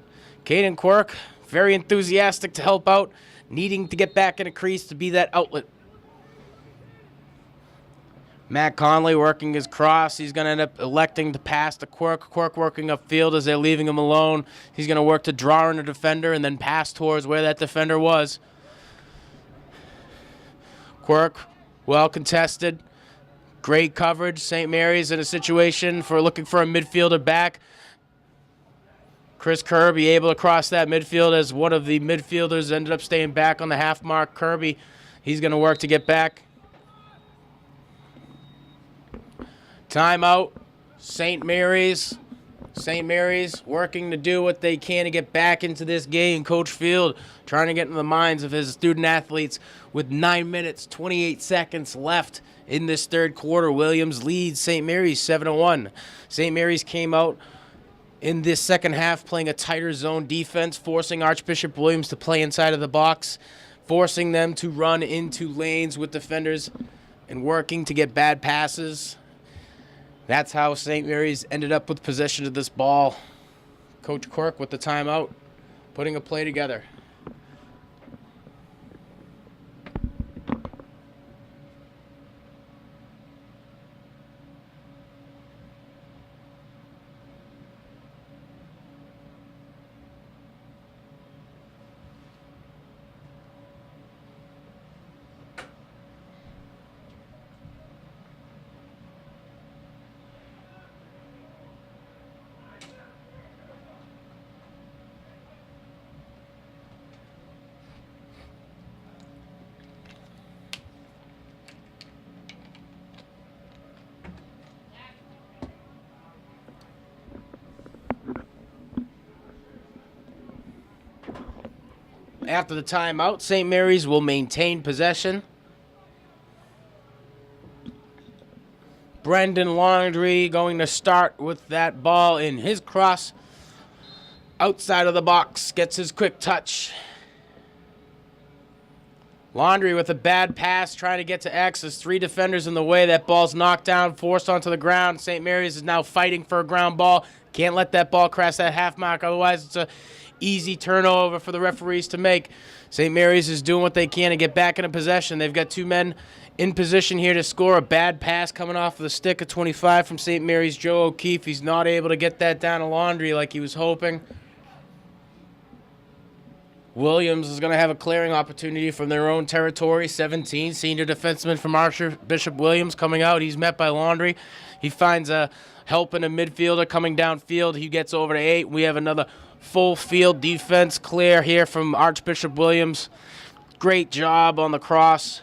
Caden Quirk, very enthusiastic to help out, needing to get back in a crease to be that outlet. Matt Conley working his cross. He's going to end up electing to pass to Quirk. Quirk working upfield as they're leaving him alone. He's going to work to draw in a defender and then pass towards where that defender was. Quirk, well contested. Great coverage. St. Mary's in a situation for looking for a midfielder back. Chris Kirby able to cross that midfield as one of the midfielders ended up staying back on the half mark. Kirby, he's going to work to get back. Timeout. St. Mary's. St. Mary's working to do what they can to get back into this game. Coach Field trying to get into the minds of his student athletes with 9 minutes, 28 seconds left in this third quarter. Williams leads St. Mary's 7-1. St. Mary's came out in this second half playing a tighter zone defense, forcing Archbishop Williams to play inside of the box, forcing them to run into lanes with defenders and working to get bad passes. That's how St. Mary's ended up with possession of this ball. Coach Quirk with the timeout, putting a play together. After the timeout, St. Mary's will maintain possession. Brendan Laundrie going to start with that ball in his cross. Outside of the box, gets his quick touch. Laundrie with a bad pass, trying to get to X. There's three defenders in the way. That ball's knocked down, forced onto the ground. St. Mary's is now fighting for a ground ball. Can't let that ball cross that half mark, otherwise it's a easy turnover for the referees to make. St. Mary's is doing what they can to get back into possession. They've got two men in position here to score. A bad pass coming off of the stick of 25 from St. Mary's, Joe O'Keefe. He's not able to get that down to Laundrie like he was hoping. Williams is going to have a clearing opportunity from their own territory. 17, senior defenseman from Archbishop Williams coming out. He's met by Laundrie. He finds a help in a midfielder coming downfield. He gets over to 8. We have another full field defense clear here from Archbishop Williams. Great job on the cross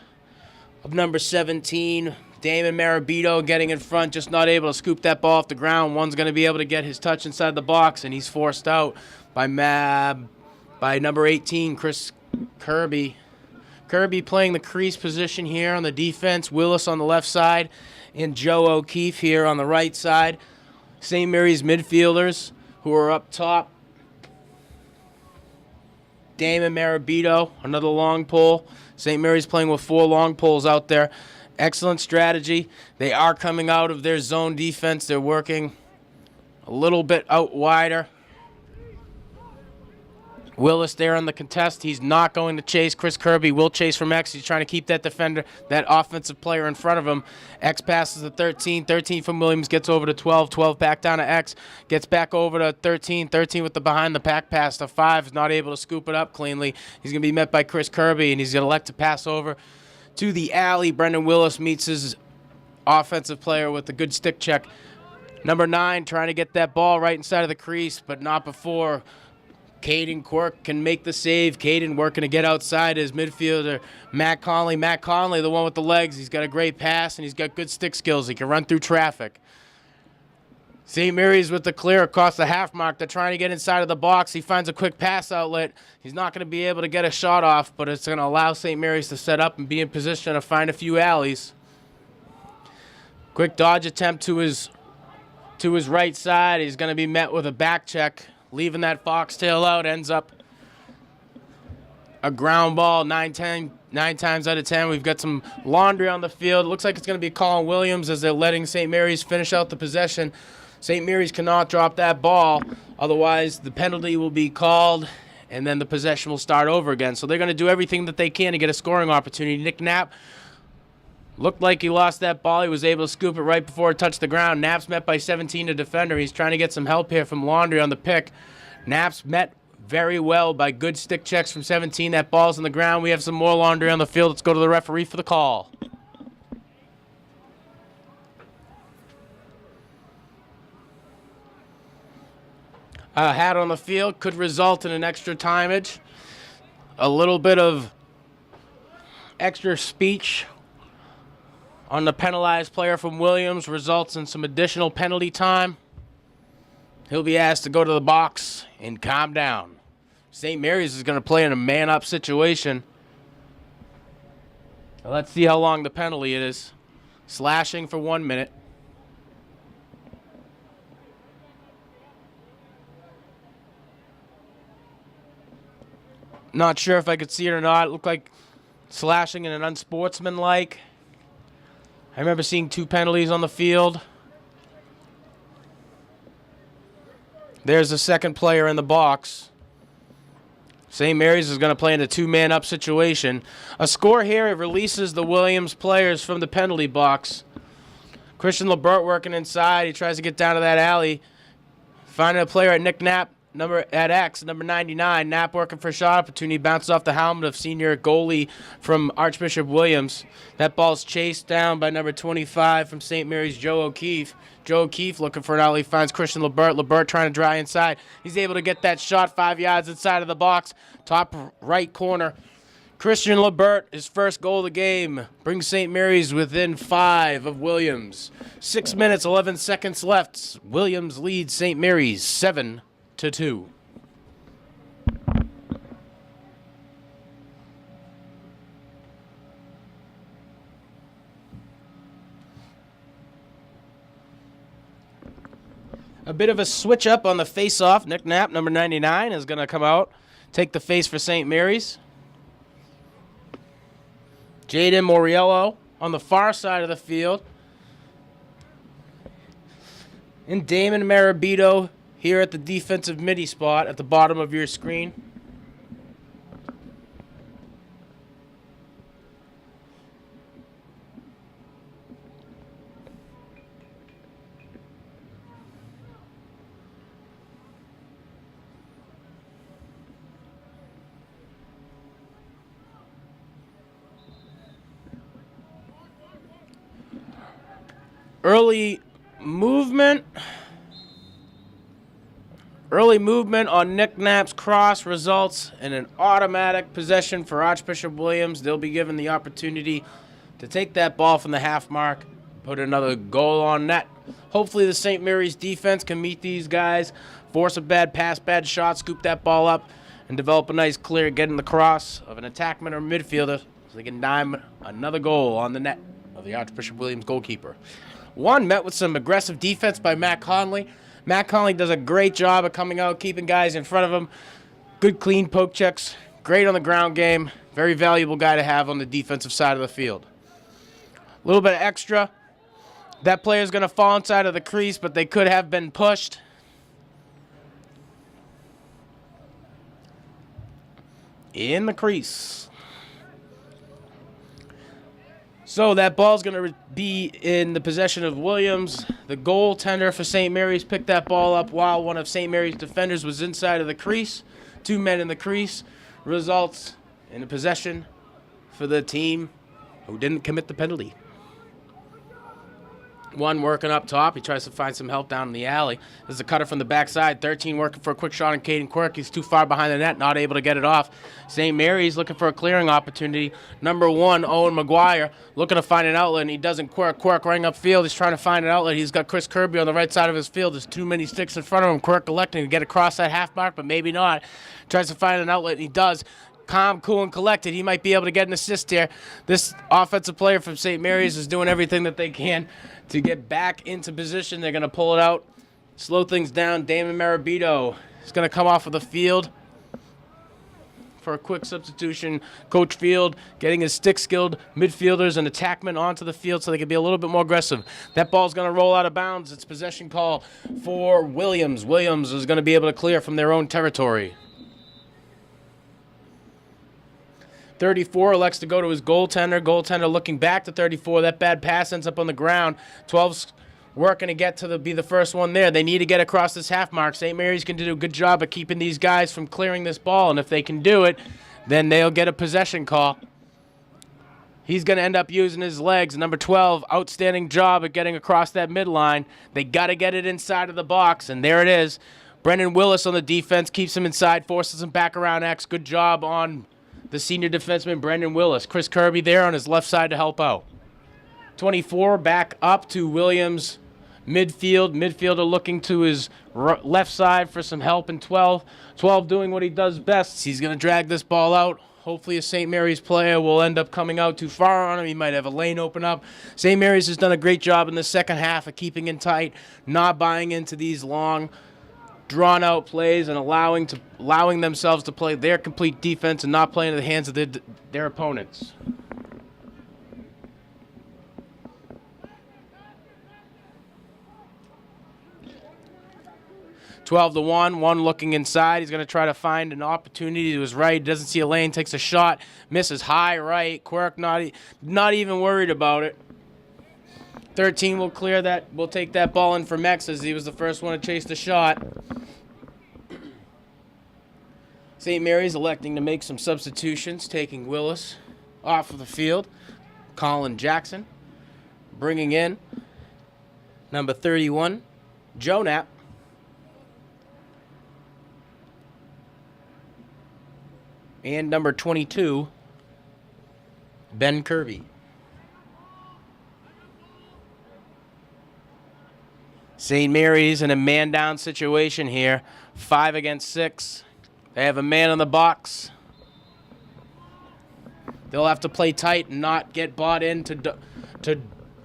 of number 17. Damon Marabito getting in front, just not able to scoop that ball off the ground. One's going to be able to get his touch inside the box, and he's forced out by number 18, Chris Kirby. Kirby playing the crease position here on the defense. Willis on the left side, and Joe O'Keefe here on the right side. St. Mary's midfielders who are up top. Damon Marabito, another long pole. St. Mary's playing with 4 long poles out there. Excellent strategy. They are coming out of their zone defense. They're working a little bit out wider. Willis there on the contest. He's not going to chase. Chris Kirby will chase from X. He's trying to keep that defender, that offensive player in front of him. X passes to 13. 13 from Williams gets over to 12. 12 back down to X. Gets back over to 13. 13 with the behind the pack pass to 5. Is not able to scoop it up cleanly. He's going to be met by Chris Kirby, and he's going to elect to pass over to the alley. Brendan Willis meets his offensive player with a good stick check. Number 9 trying to get that ball right inside of the crease, but not before Caden Quirk can make the save. Caden working to get outside his midfielder, Matt Conley. Matt Conley, the one with the legs. He's got a great pass, and he's got good stick skills. He can run through traffic. St. Mary's with the clear across the half mark. They're trying to get inside of the box. He finds a quick pass outlet. He's not going to be able to get a shot off, but it's going to allow St. Mary's to set up and be in position to find a few alleys. Quick dodge attempt to his right side. He's going to be met with a back check. Leaving that foxtail out, ends up a ground ball 9 times out of 10. We've got some laundry on the field. Looks like it's going to be Colin Williams as they're letting St. Mary's finish out the possession. St. Mary's cannot drop that ball. Otherwise, the penalty will be called, and then the possession will start over again. So they're going to do everything that they can to get a scoring opportunity. Nick Knapp Looked like he lost that ball. He was able to scoop it right before it touched the ground. Knapp's met by 17 to defender. He's trying to get some help here from Laundry on the pick. Knapp's met very well by good stick checks from 17. That ball's on the ground. We have some more Laundry on the field. Let's go to the referee for the call. A hat on the field could result in an extra timeage. A little bit of extra speech on the penalized player from Williams results in some additional penalty time. He'll be asked to go to the box and calm down. St. Mary's is going to play in a man-up situation. Let's see how long the penalty is. Slashing for 1 minute. Not sure if I could see it or not. It looked like slashing in an unsportsmanlike. I remember seeing 2 penalties on the field. There's the second player in the box. St. Mary's is going to play in a 2-man-up situation. A score here, it releases the Williams players from the penalty box. Christian Lebert working inside. He tries to get down to that alley. Finding a player at Nick Knapp. Number 99. Knapp working for a shot opportunity. Bounces off the helmet of senior goalie from Archbishop Williams. That ball's chased down by number 25 from St. Mary's, Joe O'Keefe. Joe O'Keefe looking for an outlet. Finds Christian Lebert. Lebert trying to dry inside. He's able to get that shot 5 yards inside of the box. Top right corner. Christian Lebert, his first goal of the game, brings St. Mary's within 5 of Williams. 6 minutes, 11 seconds left. Williams leads St. Mary's 7-2. A bit of a switch up on the face-off. Nick Knapp, number 99, is going to come out, take the face for St. Mary's. Jaden Moriello on the far side of the field. And Damon Marabito here at the defensive midi spot at the bottom of your screen. Early movement on Nick Knapp's cross results in an automatic possession for Archbishop Williams. They'll be given the opportunity to take that ball from the half mark, put another goal on net. Hopefully the St. Mary's defense can meet these guys, force a bad pass, bad shot, scoop that ball up, and develop a nice clear, getting the cross of an attackman or midfielder so they can dime another goal on the net of the Archbishop Williams goalkeeper. One met with some aggressive defense by Matt Conley. Matt Conley does a great job of coming out, keeping guys in front of him. Good, clean poke checks. Great on the ground game. Very valuable guy to have on the defensive side of the field. A little bit of extra. That player's going to fall inside of the crease, but they could have been pushed. In the crease. So that ball's going to be in the possession of Williams. The goaltender for St. Mary's picked that ball up while one of St. Mary's defenders was inside of the crease. 2 men in the crease. Results in a possession for the team who didn't commit the penalty. One working up top. He tries to find some help down in the alley. There's a cutter from the backside. 13 working for a quick shot on Caden Quirk. He's too far behind the net, not able to get it off. St. Mary's looking for a clearing opportunity. Number 1, Owen McGuire, looking to find an outlet, and he doesn't. Quirk running upfield. He's trying to find an outlet. He's got Chris Kirby on the right side of his field. There's too many sticks in front of him. Quirk electing to get across that half mark, but maybe not. Tries to find an outlet, and he does. Calm, cool, and collected. He might be able to get an assist here. This offensive player from St. Mary's is doing everything that they can to get back into position. They're going to pull it out, slow things down. Damon Marabito is going to come off of the field for a quick substitution. Coach Field getting his stick-skilled midfielders and attackmen onto the field so they can be a little bit more aggressive. That ball's going to roll out of bounds. It's possession call for Williams. Williams is going to be able to clear from their own territory. 34 elects to go to his goaltender. Goaltender looking back to 34. That bad pass ends up on the ground. 12's working to get to be the first one there. They need to get across this half mark. St. Mary's can do a good job of keeping these guys from clearing this ball, and if they can do it, then they'll get a possession call. He's going to end up using his legs. Number 12, outstanding job at getting across that midline. They got to get it inside of the box, and there it is. Brendan Willis on the defense keeps him inside, forces him back around X. Good job on the senior defenseman, Brendan Willis. Chris Kirby there on his left side to help out. 24 back up to Williams midfield. Midfielder looking to his left side for some help in 12. 12 doing what he does best. He's going to drag this ball out. Hopefully a St. Mary's player will end up coming out too far on him. He might have a lane open up. St. Mary's has done a great job in the second half of keeping in tight, not buying into these long, drawn-out plays and allowing themselves to play their complete defense and not playing in the hands of their opponents. Twelve to one looking inside. He's going to try to find an opportunity to his right. Doesn't see a lane, takes a shot, misses high right. Quirk not even worried about it. 13 will clear that. Will take that ball in from X as he was the first one to chase the shot. St. Mary's electing to make some substitutions, taking Willis off of the field. Colin Jackson bringing in number 31, Joe Knapp. And number 22, Ben Kirby. St. Mary's in a man-down situation here. 5 against 6. They have a man in the box. They'll have to play tight and not get bought into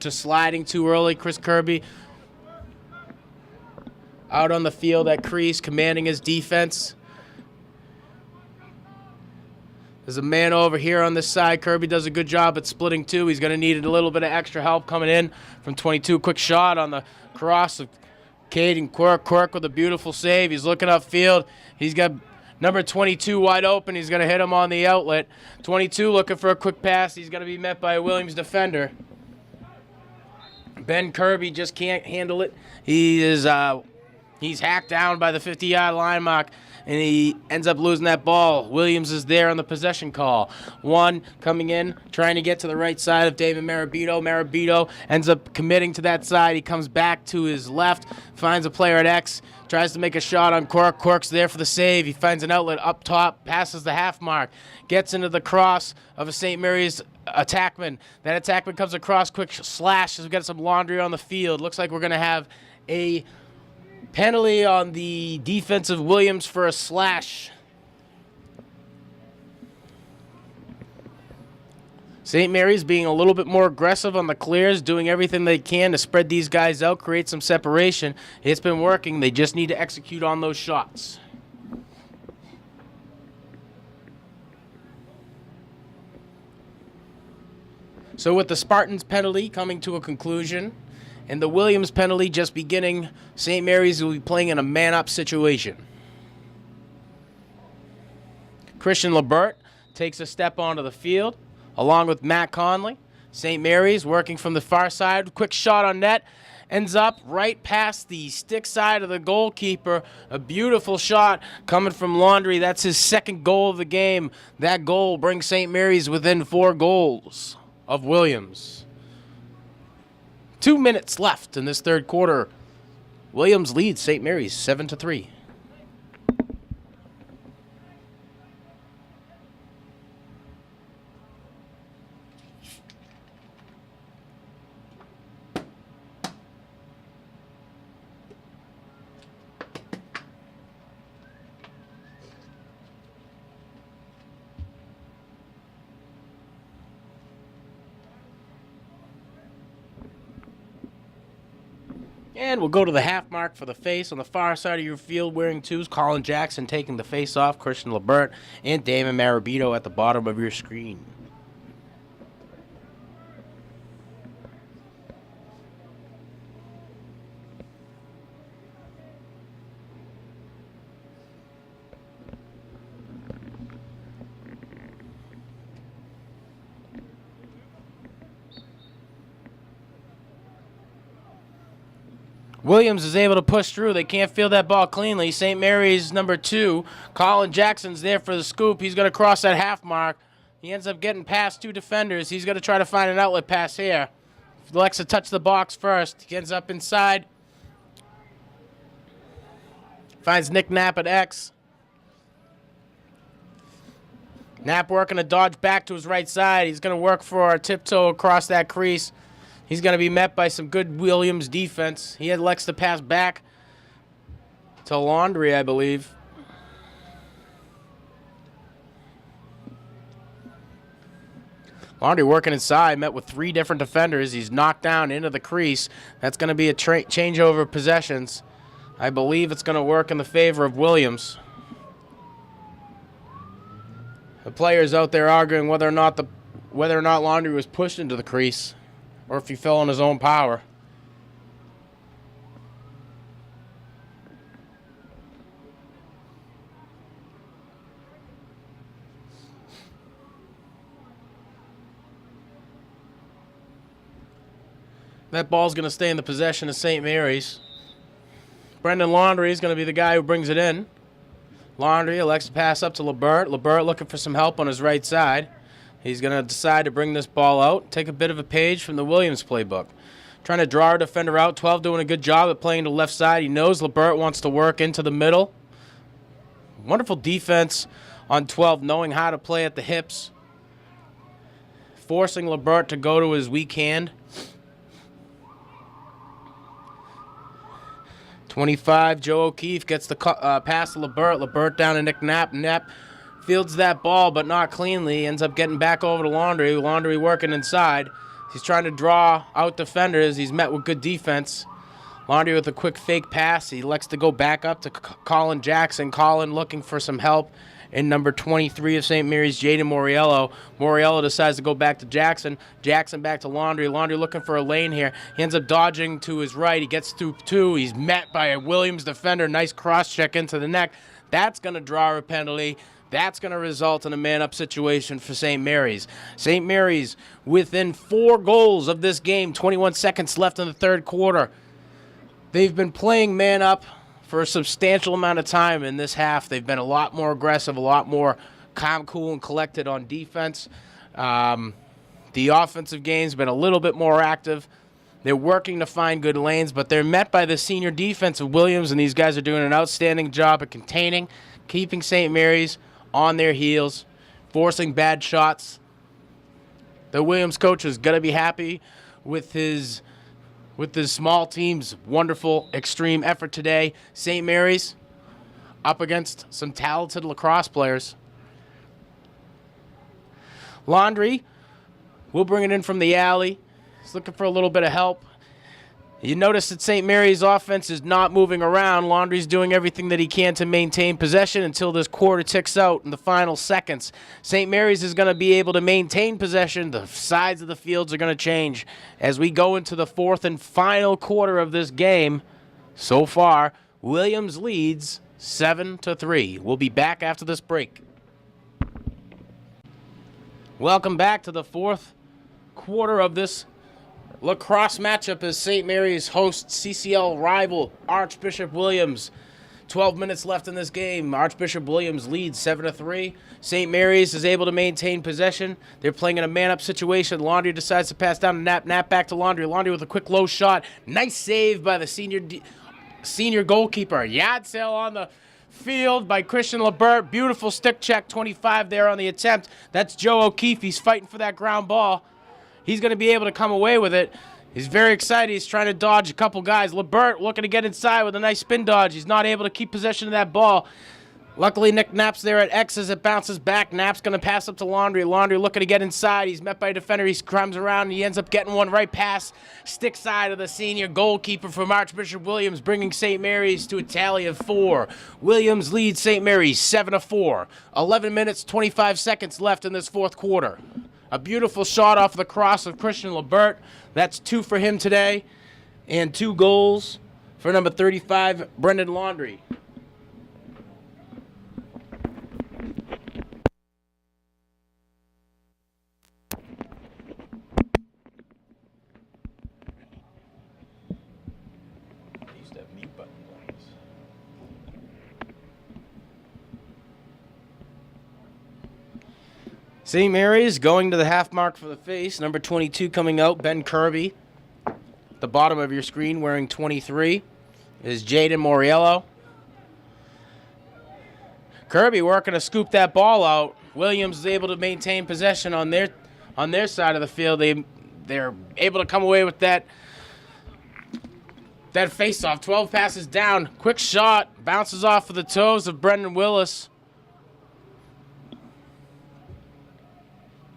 sliding too early. Chris Kirby out on the field at crease, commanding his defense. There's a man over here on this side. Kirby does a good job at splitting two. He's going to need a little bit of extra help coming in from 22. Quick shot on the cross of Caden Quirk. Quirk with a beautiful save. He's looking upfield. He's got number 22 wide open. He's going to hit him on the outlet. 22 looking for a quick pass. He's going to be met by a Williams defender. Ben Kirby just can't handle it. He's hacked down by the 50-yard line mark, and he ends up losing that ball. Williams is there on the possession call. One coming in, trying to get to the right side of David Marabito. Marabito ends up committing to that side. He comes back to his left, finds a player at X, tries to make a shot on Quirk. Quirk's there for the save. He finds an outlet up top, passes the half mark, gets into the cross of a St. Mary's attackman. That attackman comes across, quick slash. We've got some laundry on the field. Looks like we're going to have a penalty on the defensive Williams for a slash. St. Mary's being a little bit more aggressive on the clears, doing everything they can to spread these guys out, create some separation. It's been working. They just need to execute on those shots. So with the Spartans penalty coming to a conclusion, and the Williams penalty just beginning, St. Mary's will be playing in a man-up situation. Christian Lebert takes a step onto the field, along with Matt Conley. St. Mary's working from the far side. Quick shot on net. Ends up right past the stick side of the goalkeeper. A beautiful shot coming from Laundry. That's his second goal of the game. That goal brings St. Mary's within 4 goals of Williams. 2 minutes left in this third quarter. Williams leads St. Mary's 7-3. And we'll go to the half mark for the face. On the far side of your field wearing 2s, Colin Jackson taking the face off, Christian Lebert, and Damon Marabito at the bottom of your screen. Williams is able to push through. They can't field that ball cleanly. St. Mary's number 2. Colin Jackson's there for the scoop. He's going to cross that half mark. He ends up getting past 2 defenders. He's going to try to find an outlet pass here. He likes to touch the box first. He ends up inside. Finds Nick Knapp at X. Knapp working a dodge back to his right side. He's going to work for a tiptoe across that crease. He's going to be met by some good Williams defense. He elects to pass back to Laundry, I believe. Laundry working inside, met with 3 different defenders. He's knocked down into the crease. That's going to be a changeover of possessions. I believe it's going to work in the favor of Williams. The players out there arguing whether or not Laundry was pushed into the crease or if he fell on his own power. That ball's going to stay in the possession of St. Mary's. Brendan Laundry is going to be the guy who brings it in. Laundry elects to pass up to LeBert. LeBert looking for some help on his right side. He's going to decide to bring this ball out, take a bit of a page from the Williams playbook. Trying to draw our defender out. 12 doing a good job at playing to the left side. He knows LeBert wants to work into the middle. Wonderful defense on 12, knowing how to play at the hips. Forcing LeBert to go to his weak hand. 25, Joe O'Keefe gets the pass to LeBert. LeBert down to Nick Knapp. Knapp fields that ball, but not cleanly. Ends up getting back over to Laundry. Laundry working inside. He's trying to draw out defenders. He's met with good defense. Laundry with a quick fake pass. He elects to go back up to Colin Jackson. Colin looking for some help in number 23 of St. Mary's, Jaden Moriello. Moriello decides to go back to Jackson. Jackson back to Laundry. Laundry looking for a lane here. He ends up dodging to his right. He gets through 2. He's met by a Williams defender. Nice cross check into the neck. That's going to draw a penalty. That's going to result in a man-up situation for St. Mary's. St. Mary's within 4 goals of this game. 21 seconds left in the third quarter. They've been playing man-up for a substantial amount of time in this half. They've been a lot more aggressive, a lot more calm, cool, and collected on defense. The offensive game's been a little bit more active. They're working to find good lanes, but they're met by the senior defense of Williams, and these guys are doing an outstanding job at containing, keeping St. Mary's on their heels, forcing bad shots. The Williams coach is going to be happy with his small team's wonderful, extreme effort today. St. Mary's up against some talented lacrosse players. Laundry will bring it in from the alley. He's looking for a little bit of help. You notice that St. Mary's offense is not moving around. Laundry's doing everything that he can to maintain possession until this quarter ticks out in the final seconds. St. Mary's is going to be able to maintain possession. The sides of the fields are going to change as we go into the 4th and final quarter of this game. So far, Williams leads 7-3. We'll be back after this break. Welcome back to the 4th quarter of this lacrosse matchup as St. Mary's hosts CCL rival Archbishop Williams. 12 minutes left in this game. Archbishop Williams leads 7-3. St. Mary's is able to maintain possession. They're playing in a man-up situation. Laundry decides to pass down to Knapp. Knapp back to Laundry. Laundry with a quick low shot. Nice save by the senior goalkeeper. Yard sale on the field by Christian LeBert. Beautiful stick check, 25 there on the attempt. That's Joe O'Keefe. He's fighting for that ground ball. He's going to be able to come away with it. He's very excited. He's trying to dodge a couple guys. LeBert looking to get inside with a nice spin dodge. He's not able to keep possession of that ball. Luckily, Nick Knapp's there at X as it bounces back. Knapp's going to pass up to Laundry. Laundry looking to get inside. He's met by a defender. He climbs around, and he ends up getting one right past stick side of the senior goalkeeper from Archbishop Williams, bringing St. Mary's to a tally of 4. Williams leads St. Mary's 7-4. 11 minutes, 25 seconds left in this 4th quarter. A beautiful shot off the cross of Christian LeBert. That's 2 for him today. And 2 goals for number 35, Brendan Laundry. St. Mary's going to the half mark for the face. Number 22 coming out, Ben Kirby. The bottom of your screen wearing 23 is Jaden Moriello. Kirby working to scoop that ball out. Williams is able to maintain possession on their side of the field. They're able to come away with that face-off. 12 passes down. Quick shot. Bounces off of the toes of Brendan Willis.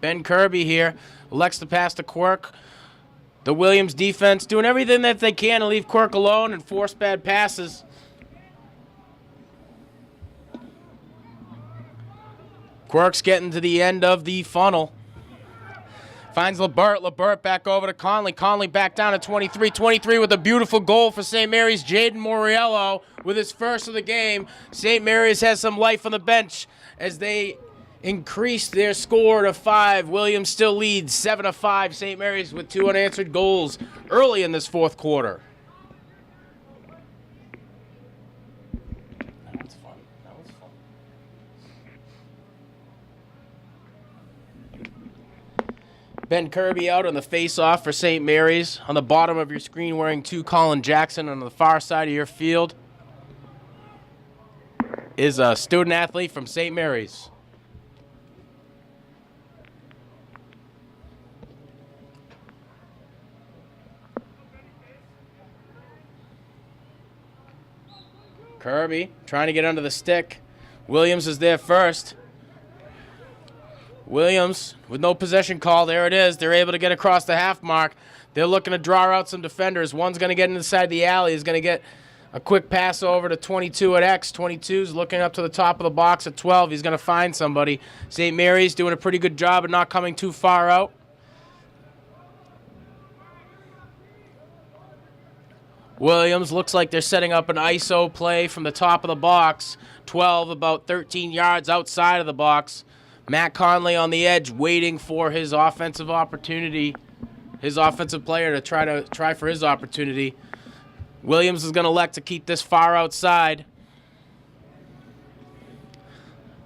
Ben Kirby here elects to pass to Quirk. The Williams defense doing everything that they can to leave Quirk alone and force bad passes. Quirk's getting to the end of the funnel. Finds LeBert. LeBert back over to Conley. Conley back down to 23. 23 with a beautiful goal for St. Mary's. Jaden Moriello with his first of the game. St. Mary's has some life on the bench as they increase their score to 5. Williams still leads 7-5. St. Mary's with 2 unanswered goals early in this fourth quarter. That was fun. That was fun. Ben Kirby out on the face-off for St. Mary's. On the bottom of your screen wearing 2, Colin Jackson. On the far side of your field is a student athlete from St. Mary's. Kirby trying to get under the stick. Williams is there first. Williams with no possession call. There it is. They're able to get across the half mark. They're looking to draw out some defenders. One's going to get inside the alley. He's going to get a quick pass over to 22 at X. 22's looking up to the top of the box at 12. He's going to find somebody. St. Mary's doing a pretty good job of not coming too far out. Williams looks like they're setting up an ISO play from the top of the box. 12 about 13 yards outside of the box. Matt Conley on the edge waiting for his offensive opportunity. His offensive player to try for his opportunity. Williams is going to elect to keep this far outside.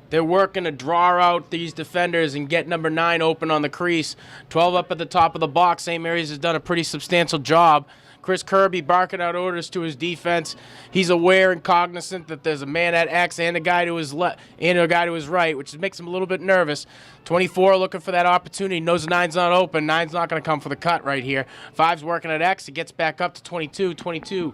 They're working to draw out these defenders and get number 9 open on the crease. 12 up at the top of the box. St. Mary's has done a pretty substantial job. Chris Kirby barking out orders to his defense. He's aware and cognizant that there's a man at X and a guy to his left and a guy to his right, which makes him a little bit nervous. 24 looking for that opportunity. Knows 9's not open. 9's not going to come for the cut right here. 5's working at X. He gets back up to 22. 22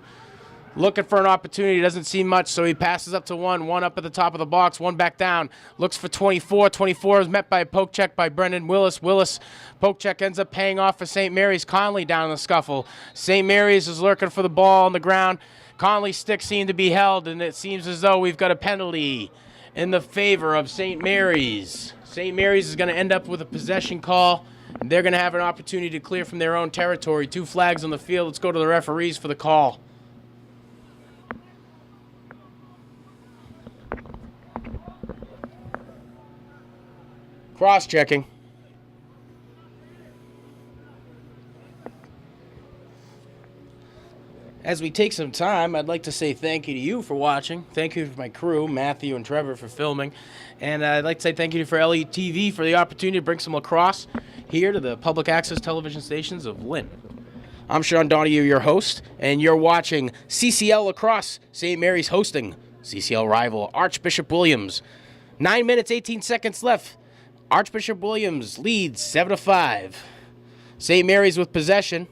looking for an opportunity. Doesn't see much, so he passes up to 1. 1 up at the top of the box. 1 back down. Looks for 24. 24 is met by a poke check by Brendan Willis. Willis poke check ends up paying off for St. Mary's. Conley down in the scuffle. St. Mary's is lurking for the ball on the ground. Conley's stick seemed to be held, and it seems as though we've got a penalty in the favor of St. Mary's. St. Mary's is going to end up with a possession call. They're going to have an opportunity to clear from their own territory. 2 flags on the field. Let's go to the referees for the call. Cross-checking. As we take some time, I'd like to say thank you to you for watching. Thank you to my crew, Matthew and Trevor, for filming. And I'd like to say thank you for LETV for the opportunity to bring some lacrosse here to the public access television stations of Lynn. I'm Sean Donahue, your host, and you're watching CCL Lacrosse. St. Mary's hosting CCL rival Archbishop Williams. 9 minutes, 18 seconds left. Archbishop Williams leads 7-5. St. Mary's with possession.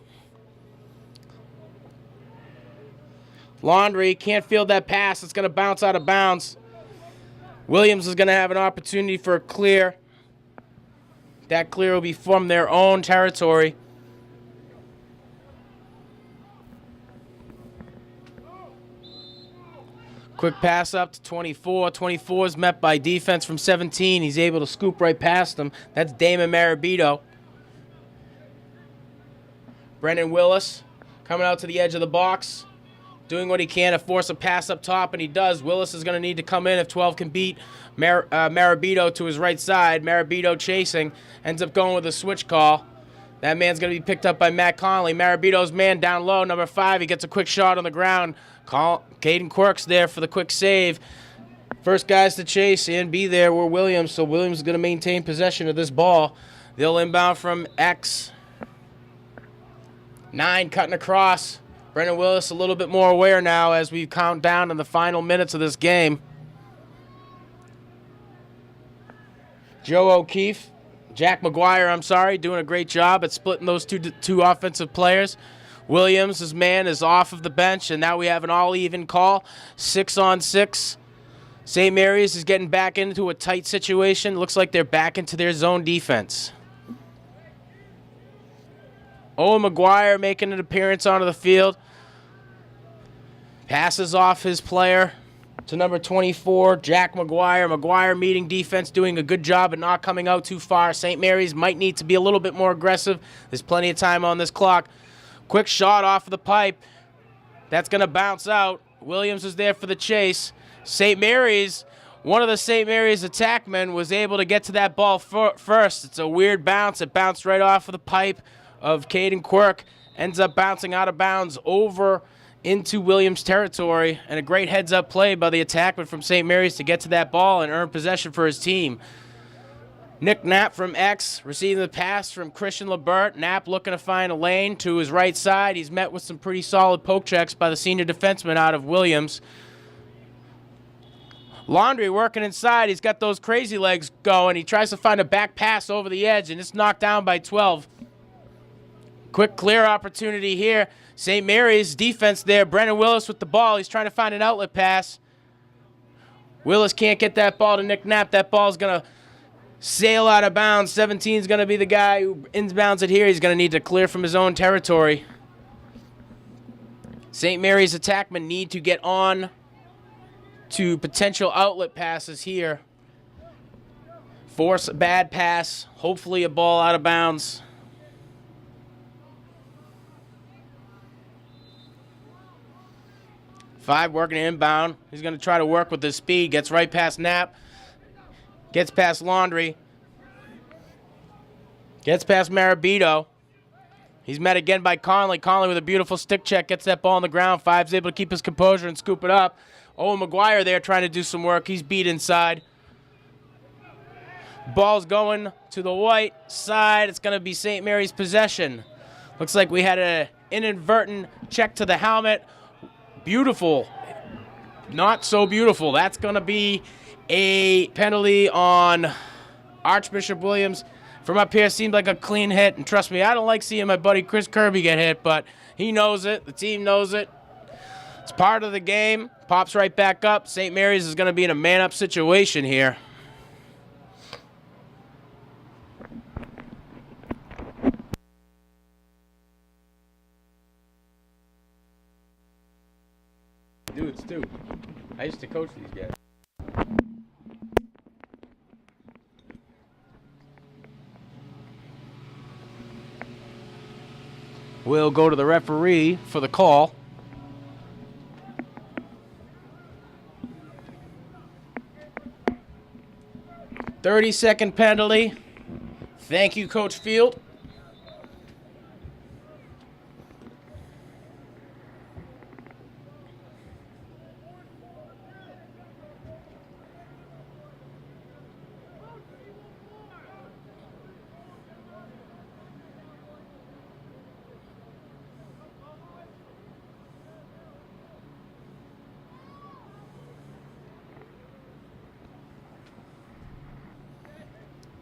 Laundry can't field that pass. It's going to bounce out of bounds. Williams is going to have an opportunity for a clear. That clear will be from their own territory. Quick pass up to 24. 24 is met by defense from 17. He's able to scoop right past him. That's Damon Marabito. Brendan Willis coming out to the edge of the box, doing what he can to force a pass up top, and he does. Willis is going to need to come in if 12 can beat Marabito to his right side. Marabito chasing, ends up going with a switch call. That man's going to be picked up by Matt Conley. Marabito's man down low, number 5. He gets a quick shot on the ground. Caden Quirk's there for the quick save. First guys to chase and be there were Williams, so Williams is going to maintain possession of this ball. They'll inbound from X. 9 cutting across. Brendan Willis a little bit more aware now as we count down in the final minutes of this game. Jack McGuire, doing a great job at splitting those two offensive players. Williams' man is off of the bench, and now we have an all-even call. 6-on-6. St. Mary's is getting back into a tight situation. Looks like they're back into their zone defense. Owen McGuire making an appearance onto the field. Passes off his player to number 24, Jack McGuire. McGuire meeting defense, doing a good job and not coming out too far. St. Mary's might need to be a little bit more aggressive. There's plenty of time on this clock. Quick shot off of the pipe. That's going to bounce out. Williams is there for the chase. St. Mary's, one of the St. Mary's attackmen was able to get to that ball first. It's a weird bounce. It bounced right off of the pipe of Caden Quirk. Ends up bouncing out of bounds over into Williams territory, and a great heads-up play by the attackman from St. Mary's to get to that ball and earn possession for his team. Nick Knapp from X receiving the pass from Christian Lebert. Knapp looking to find a lane to his right side. He's met with some pretty solid poke checks by the senior defenseman out of Williams. Laundry working inside. He's got those crazy legs going. He tries to find a back pass over the edge, and it's knocked down by 12. Quick clear opportunity here. St. Mary's defense there. Brendan Willis with the ball. He's trying to find an outlet pass. Willis can't get that ball to Nick Knapp. That ball's going to sail out of bounds. 17 is going to be the guy who inbounds it here. He's going to need to clear from his own territory. St. Mary's attackmen need to get on to potential outlet passes here. Force a bad pass. Hopefully a ball out of bounds. Five working inbound. He's going to try to work with his speed. Gets right past Knapp. Gets past Laundry. Gets past Marabito. He's met again by Conley. Conley with a beautiful stick check. Gets that ball on the ground. Five's able to keep his composure and scoop it up. Owen McGuire there trying to do some work. He's beat inside. Ball's going to the white side. It's going to be St. Mary's possession. Looks like we had an inadvertent check to the helmet. Beautiful. Not so beautiful. That's going to be a penalty on Archbishop Williams. From up here, seemed like a clean hit. And trust me, I don't like seeing my buddy Chris Kirby get hit, but he knows it. The team knows it. It's part of the game. Pops right back up. St. Mary's is going to be in a man-up situation here. Dudes, too. I used to coach these guys. We'll go to the referee for the call. "30-second penalty. Thank you, Coach Field."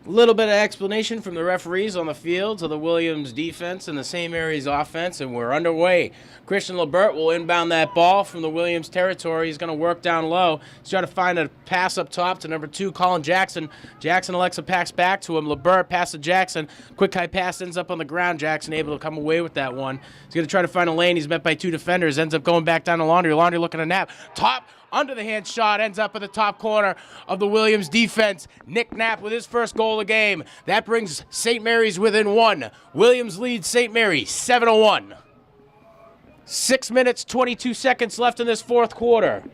A little bit of explanation from the referees on the field to the Williams defense and the St. Mary's offense, and we're underway. Christian Lebert will inbound that ball from the Williams territory. He's going to work down low. He's trying to find a pass up top to number 2, Colin Jackson. Jackson elects to pass back to him. Lebert passes to Jackson. Quick high pass ends up on the ground. Jackson able to come away with that one. He's going to try to find a lane. He's met by 2 defenders. Ends up going back down to Laundry. Laundry looking to Knapp. Top. Under the hand shot ends up at the top corner of the Williams defense. Nick Knapp with his first goal of the game. That brings St. Mary's within 1. Williams leads St. Mary's 7-1. 6 minutes, 22 seconds left in this fourth quarter.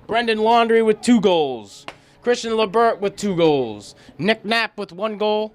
Brendan Laundry with 2 goals. Christian Lebert with 2 goals. Nick Knapp with 1 goal.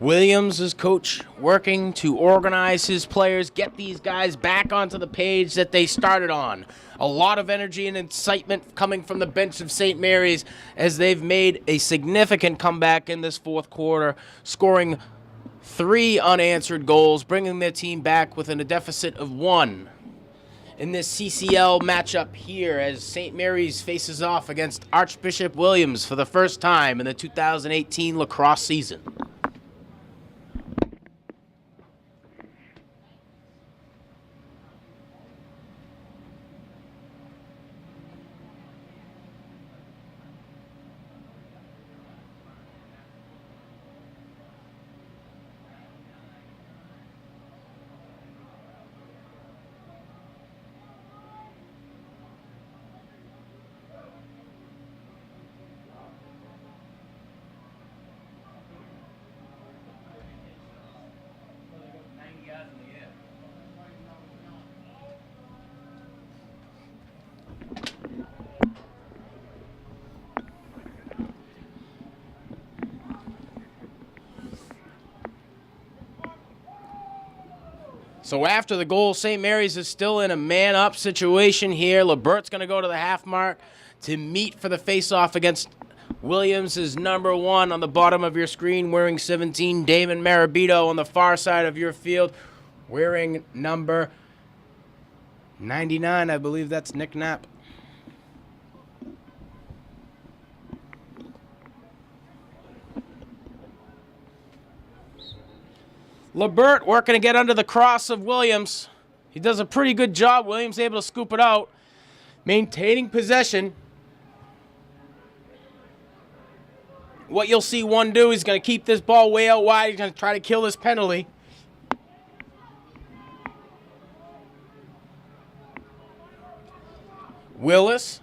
Williams, as coach, working to organize his players, get these guys back onto the page that they started on. A lot of energy and excitement coming from the bench of St. Mary's as they've made a significant comeback in this fourth quarter, scoring 3 unanswered goals, bringing their team back within a deficit of 1. In this CCL matchup here as St. Mary's faces off against Archbishop Williams for the first time in the 2018 lacrosse season. So after the goal, St. Mary's is still in a man-up situation here. Lebert's going to go to the half mark to meet for the face-off against Williams is number 1 on the bottom of your screen, wearing 17. Damon Marabito on the far side of your field, wearing number 99. I believe that's Nick Knapp. Lebert working to get under the cross of Williams. He does a pretty good job. Williams able to scoop it out. Maintaining possession. What you'll see one do, he's going to keep this ball way out wide. He's going to try to kill this penalty. Willis,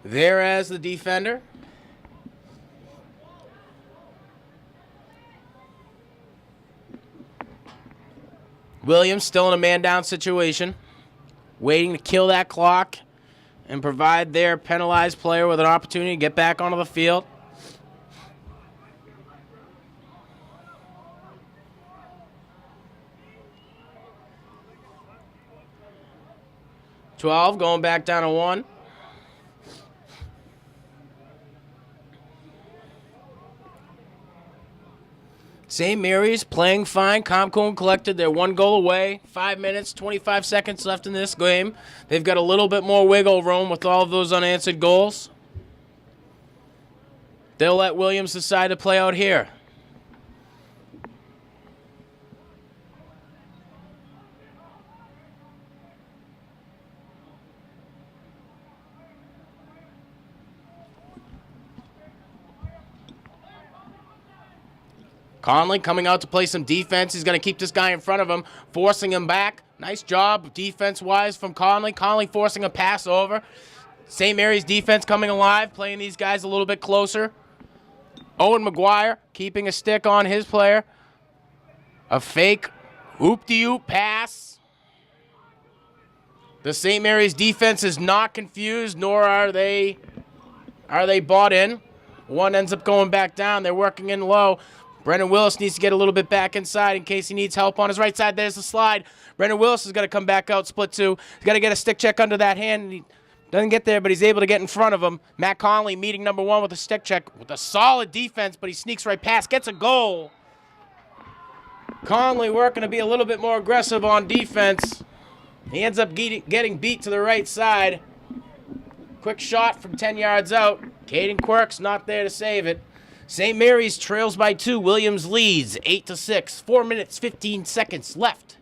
there as the defender. Williams still in a man-down situation, waiting to kill that clock and provide their penalized player with an opportunity to get back onto the field. $12 going back down to 1. St. Mary's playing fine, calm, cool, and collected. They're 1 goal away. 5 minutes, 25 seconds left in this game. They've got a little bit more wiggle room with all of those unanswered goals. They'll let Williams decide to play out here. Conley coming out to play some defense. He's going to keep this guy in front of him, forcing him back. Nice job defense-wise from Conley. Conley forcing a pass over. St. Mary's defense coming alive, playing these guys a little bit closer. Owen McGuire keeping a stick on his player. A fake oop-de-oop pass. The St. Mary's defense is not confused, nor are they bought in. One ends up going back down. They're working in low. Brendan Willis needs to get a little bit back inside in case he needs help on his right side. There's the slide. Brendan Willis is going to come back out, split 2. He's got to get a stick check under that hand. He doesn't get there, but he's able to get in front of him. Matt Conley meeting number 1 with a stick check with a solid defense, but he sneaks right past, gets a goal. Conley working to be a little bit more aggressive on defense. He ends up getting beat to the right side. Quick shot from 10 yards out. Caden Quirk's not there to save it. St. Mary's trails by 2. Williams leads 8-6. 4 minutes, 15 seconds left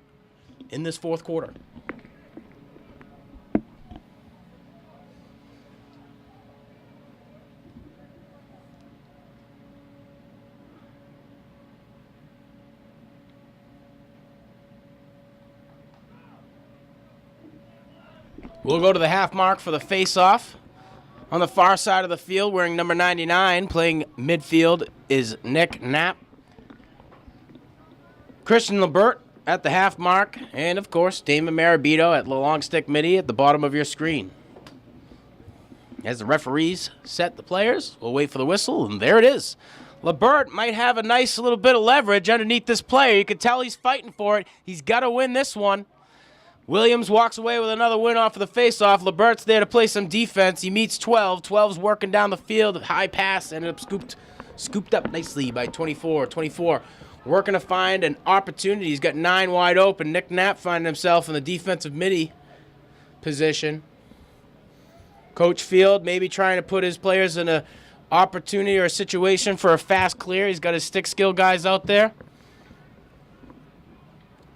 in this fourth quarter. We'll go to the half mark for the face-off. On the far side of the field, wearing number 99, playing midfield, is Nick Knapp. Christian Lebert at the half mark, and of course, Damon Marabito at the long stick midi at the bottom of your screen. As the referees set the players, we'll wait for the whistle, and there it is. Lebert might have a nice little bit of leverage underneath this player. You can tell he's fighting for it. He's got to win this one. Williams walks away with another win off of the faceoff. Lebert's there to play some defense. He meets 12. 12's working down the field. High pass ended up scooped up nicely by 24. 24 working to find an opportunity. He's got 9 wide open. Nick Knapp finding himself in the defensive midi position. Coach Field maybe trying to put his players in an opportunity or a situation for a fast clear. He's got his stick skill guys out there.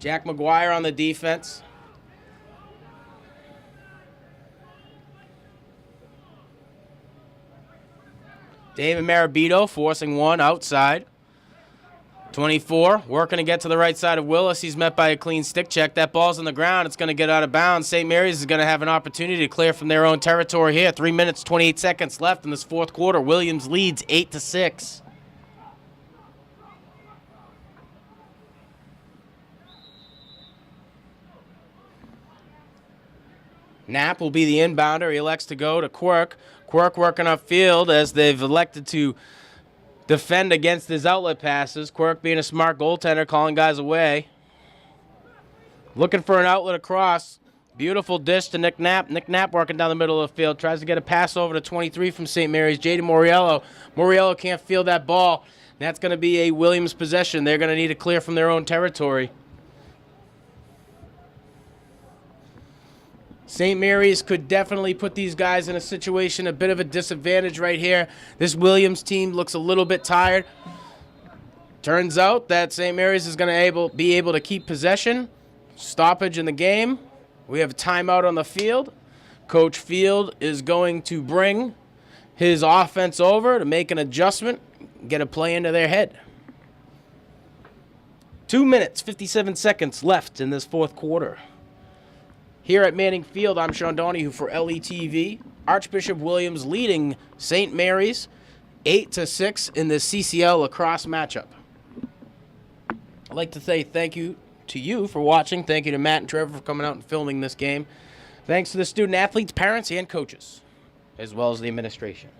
Jack McGuire on the defense. David Marabito forcing one outside. 24 working to get to the right side of Willis. He's met by a clean stick check. That ball's on the ground. It's going to get out of bounds. St. Mary's is going to have an opportunity to clear from their own territory here. 3 minutes, 28 seconds left in this fourth quarter. Williams leads 8-6. Knapp will be the inbounder. He elects to go to Quirk. Quirk working upfield as they've elected to defend against his outlet passes. Quirk being a smart goaltender, calling guys away. Looking for an outlet across. Beautiful dish to Nick Knapp. Nick Knapp working down the middle of the field. Tries to get a pass over to 23 from St. Mary's. J.D. Moriello. Moriello can't field that ball. That's going to be a Williams possession. They're going to need to clear from their own territory. St. Mary's could definitely put these guys in a situation, a bit of a disadvantage right here. This Williams team looks a little bit tired. Turns out that St. Mary's is going to be able to keep possession. Stoppage in the game. We have a timeout on the field. Coach Field is going to bring his offense over to make an adjustment, get a play into their head. 2 minutes, 57 seconds left in this fourth quarter. Here at Manning Field, I'm Sean Donahue for LETV. Archbishop Williams leading St. Mary's 8-6 in the CCL lacrosse matchup. I'd like to say thank you to you for watching. Thank you to Matt and Trevor for coming out and filming this game. Thanks to the student athletes, parents, and coaches, as well as the administration.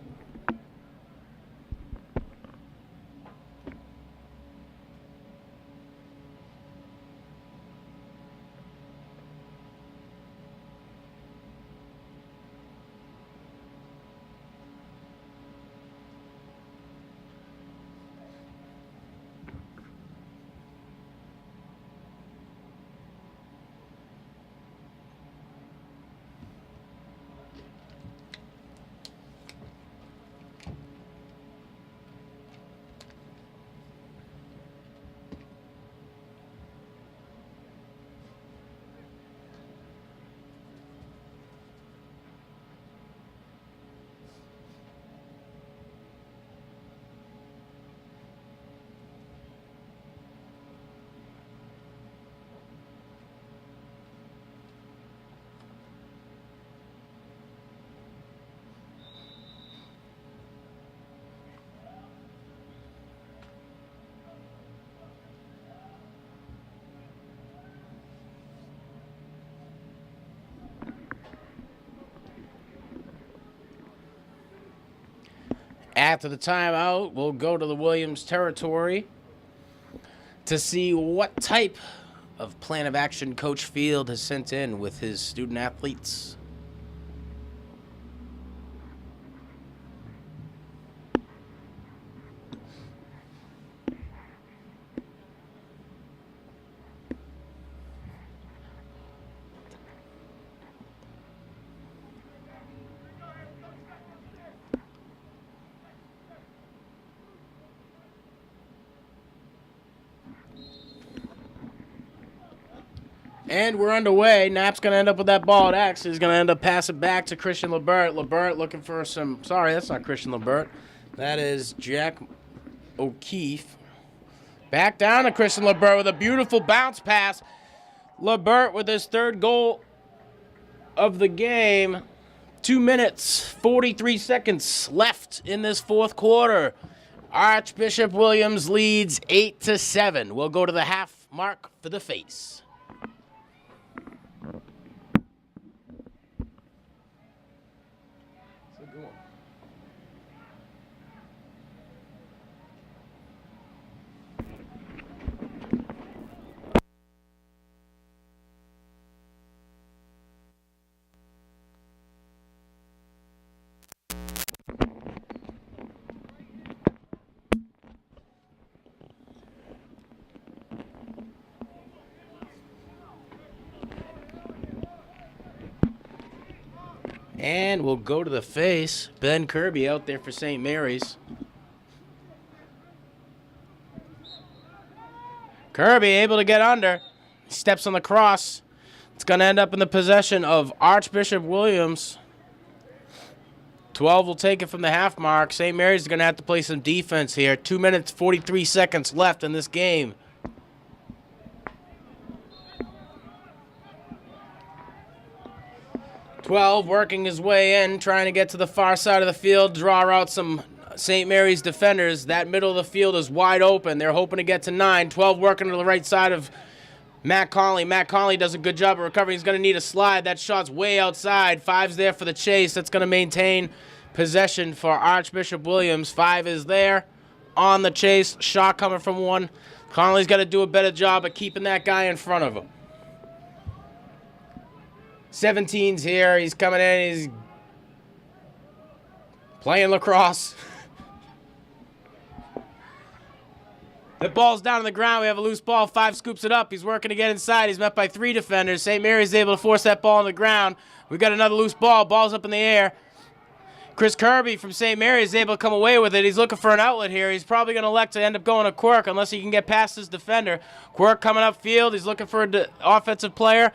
After the timeout, we'll go to the Williams territory to see what type of plan of action Coach Field has sent in with his student athletes. And we're underway. Knapp's going to end up with that ball at X. He's going to end up passing back to Christian Lebert. Lebert looking for some... Sorry, that's not Christian Lebert. That is Jack O'Keefe. Back down to Christian Lebert with a beautiful bounce pass. Lebert with his third goal of the game. 2 minutes, 43 seconds left in this fourth quarter. Archbishop Williams leads 8-7. We'll go to the half mark for the face. And we'll go to the face. Ben Kirby out there for St. Mary's. Kirby able to get under. He steps on the cross. It's going to end up in the possession of Archbishop Williams. 12 will take it from the half mark. St. Mary's is going to have to play some defense here. 2 minutes, 43 seconds left in this game. Working his way in, trying to get to the far side of the field, draw out some St. Mary's defenders. That middle of the field is wide open. They're hoping to get to 9. 12 working to the right side of Matt Conley. Matt Conley does a good job of recovering. He's going to need a slide. That shot's way outside. 5's there for the chase. That's going to maintain possession for Archbishop Williams. 5 is there on the chase. Shot coming from 1. Conley's got to do a better job of keeping that guy in front of him. 17's here. He's coming in. He's playing lacrosse. The ball's down on the ground. We have a loose ball. 5 scoops it up. He's working to get inside. He's met by 3 defenders. St. Mary's able to force that ball on the ground. We got another loose ball. Ball's up in the air. Chris Kirby from St. Mary's is able to come away with it. He's looking for an outlet here. He's probably going to elect to end up going to Quirk unless he can get past his defender. Quirk coming upfield. He's looking for an offensive player.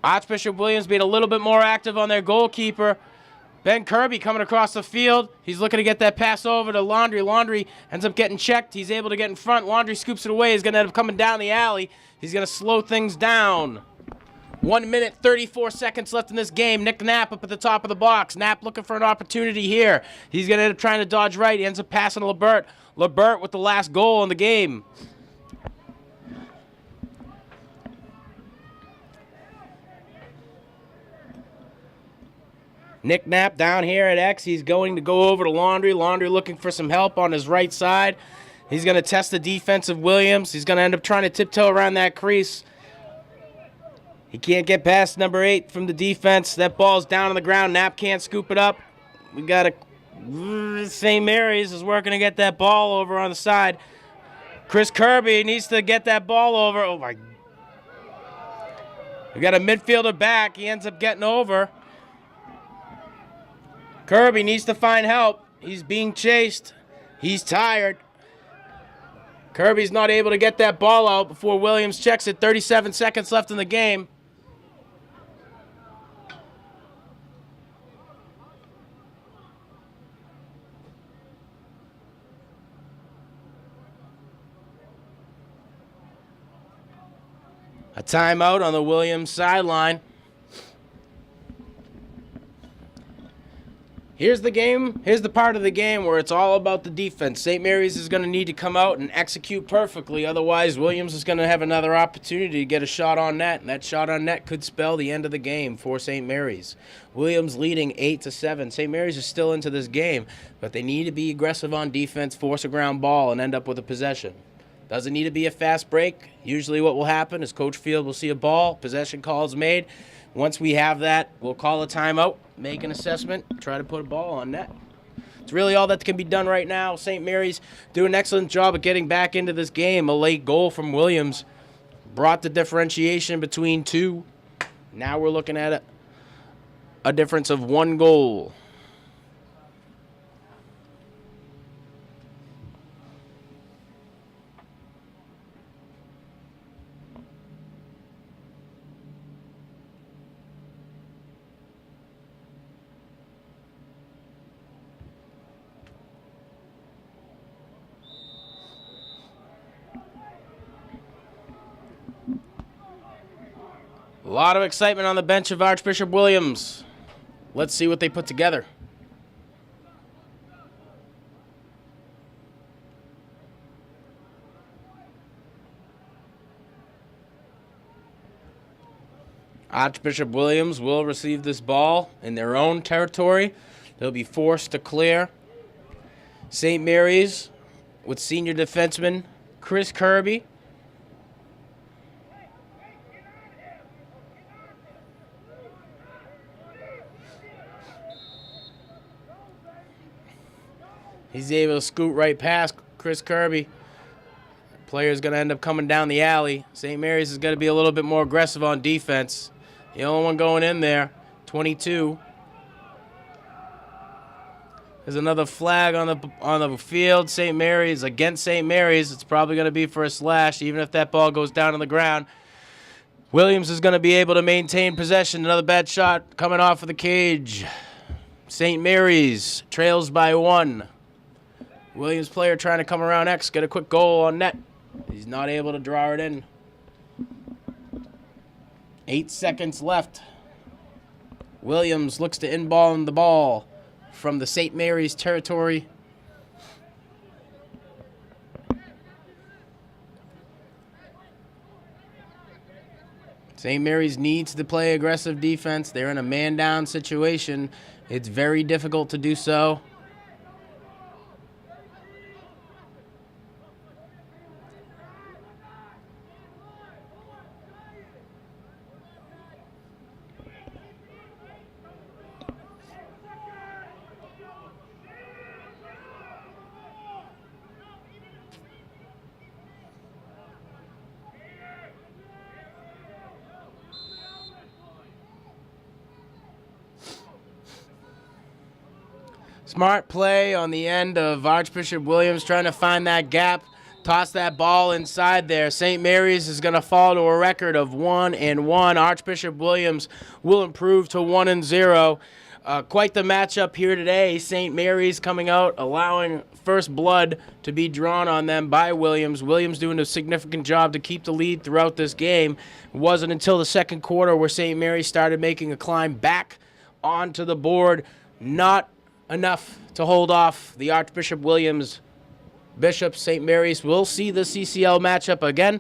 Archbishop Williams being a little bit more active on their goalkeeper. Ben Kirby coming across the field. He's looking to get that pass over to Laundrie. Laundrie ends up getting checked. He's able to get in front. Laundrie scoops it away. He's going to end up coming down the alley. He's going to slow things down. 1 minute, 34 seconds left in this game. Nick Knapp up at the top of the box. Knapp looking for an opportunity here. He's going to end up trying to dodge right. He ends up passing to LeBert. LeBert with the last goal in the game. Nick Knapp down here at X. He's going to go over to Laundrie. Laundrie looking for some help on his right side. He's going to test the defense of Williams. He's going to end up trying to tiptoe around that crease. He can't get past number 8 from the defense. That ball's down on the ground. Knapp can't scoop it up. We got a St. Mary's is working to get that ball over on the side. Chris Kirby needs to get that ball over. Oh, my. We got a midfielder back. He ends up getting over. Kirby needs to find help. He's being chased. He's tired. Kirby's not able to get that ball out before Williams checks it. 37 seconds left in the game. A timeout on the Williams sideline. Here's the game. Here's the part of the game where it's all about the defense. St. Mary's is going to need to come out and execute perfectly. Otherwise, Williams is going to have another opportunity to get a shot on net. And that shot on net could spell the end of the game for St. Mary's. Williams leading 8-7. St. Mary's is still into this game, but they need to be aggressive on defense, force a ground ball, and end up with a possession. Doesn't need to be a fast break. Usually what will happen is Coach Field will see a ball, possession call is made. Once we have that, we'll call a timeout, make an assessment, try to put a ball on net. It's really all that can be done right now. St. Mary's do an excellent job of getting back into this game. A late goal from Williams brought the differentiation between 2. Now we're looking at a difference of 1 goal. lot of excitement on the bench of Archbishop Williams. Let's see what they put together. Archbishop Williams will receive this ball in their own territory. They'll be forced to clear. St. Mary's with senior defenseman Chris Kirby. He's able to scoot right past Chris Kirby. Player's going to end up coming down the alley. St. Mary's is going to be a little bit more aggressive on defense. The only one going in there, 22. There's another flag on the field. St. Mary's against St. Mary's. It's probably going to be for a slash, even if that ball goes down on the ground. Williams is going to be able to maintain possession. Another bad shot coming off of the cage. St. Mary's trails by 1. Williams player trying to come around X, get a quick goal on net. He's not able to draw it in. 8 seconds left. Williams looks to inball the ball from the St. Mary's territory. St. Mary's needs to play aggressive defense. They're in a man-down situation. It's very difficult to do so. Smart play on the end of Archbishop Williams trying to find that gap. Toss that ball inside there. St. Mary's is going to fall to a record of 1-1. Archbishop Williams will improve to 1-0. Quite the matchup here today. St. Mary's coming out, allowing first blood to be drawn on them by Williams. Williams doing a significant job to keep the lead throughout this game. It wasn't until the second quarter where St. Mary's started making a climb back onto the board. Not enough to hold off the Archbishop Williams Bishops. St. Mary's will see the CCL matchup again.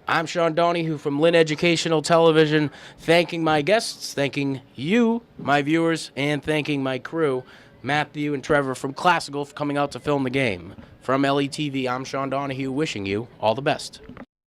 I'm Sean Donahue from Lynn Educational Television, thanking my guests, thanking you, my viewers, and thanking my crew, Matthew and Trevor from Classical, for coming out to film the game. From LETV, I'm Sean Donahue, wishing you all the best.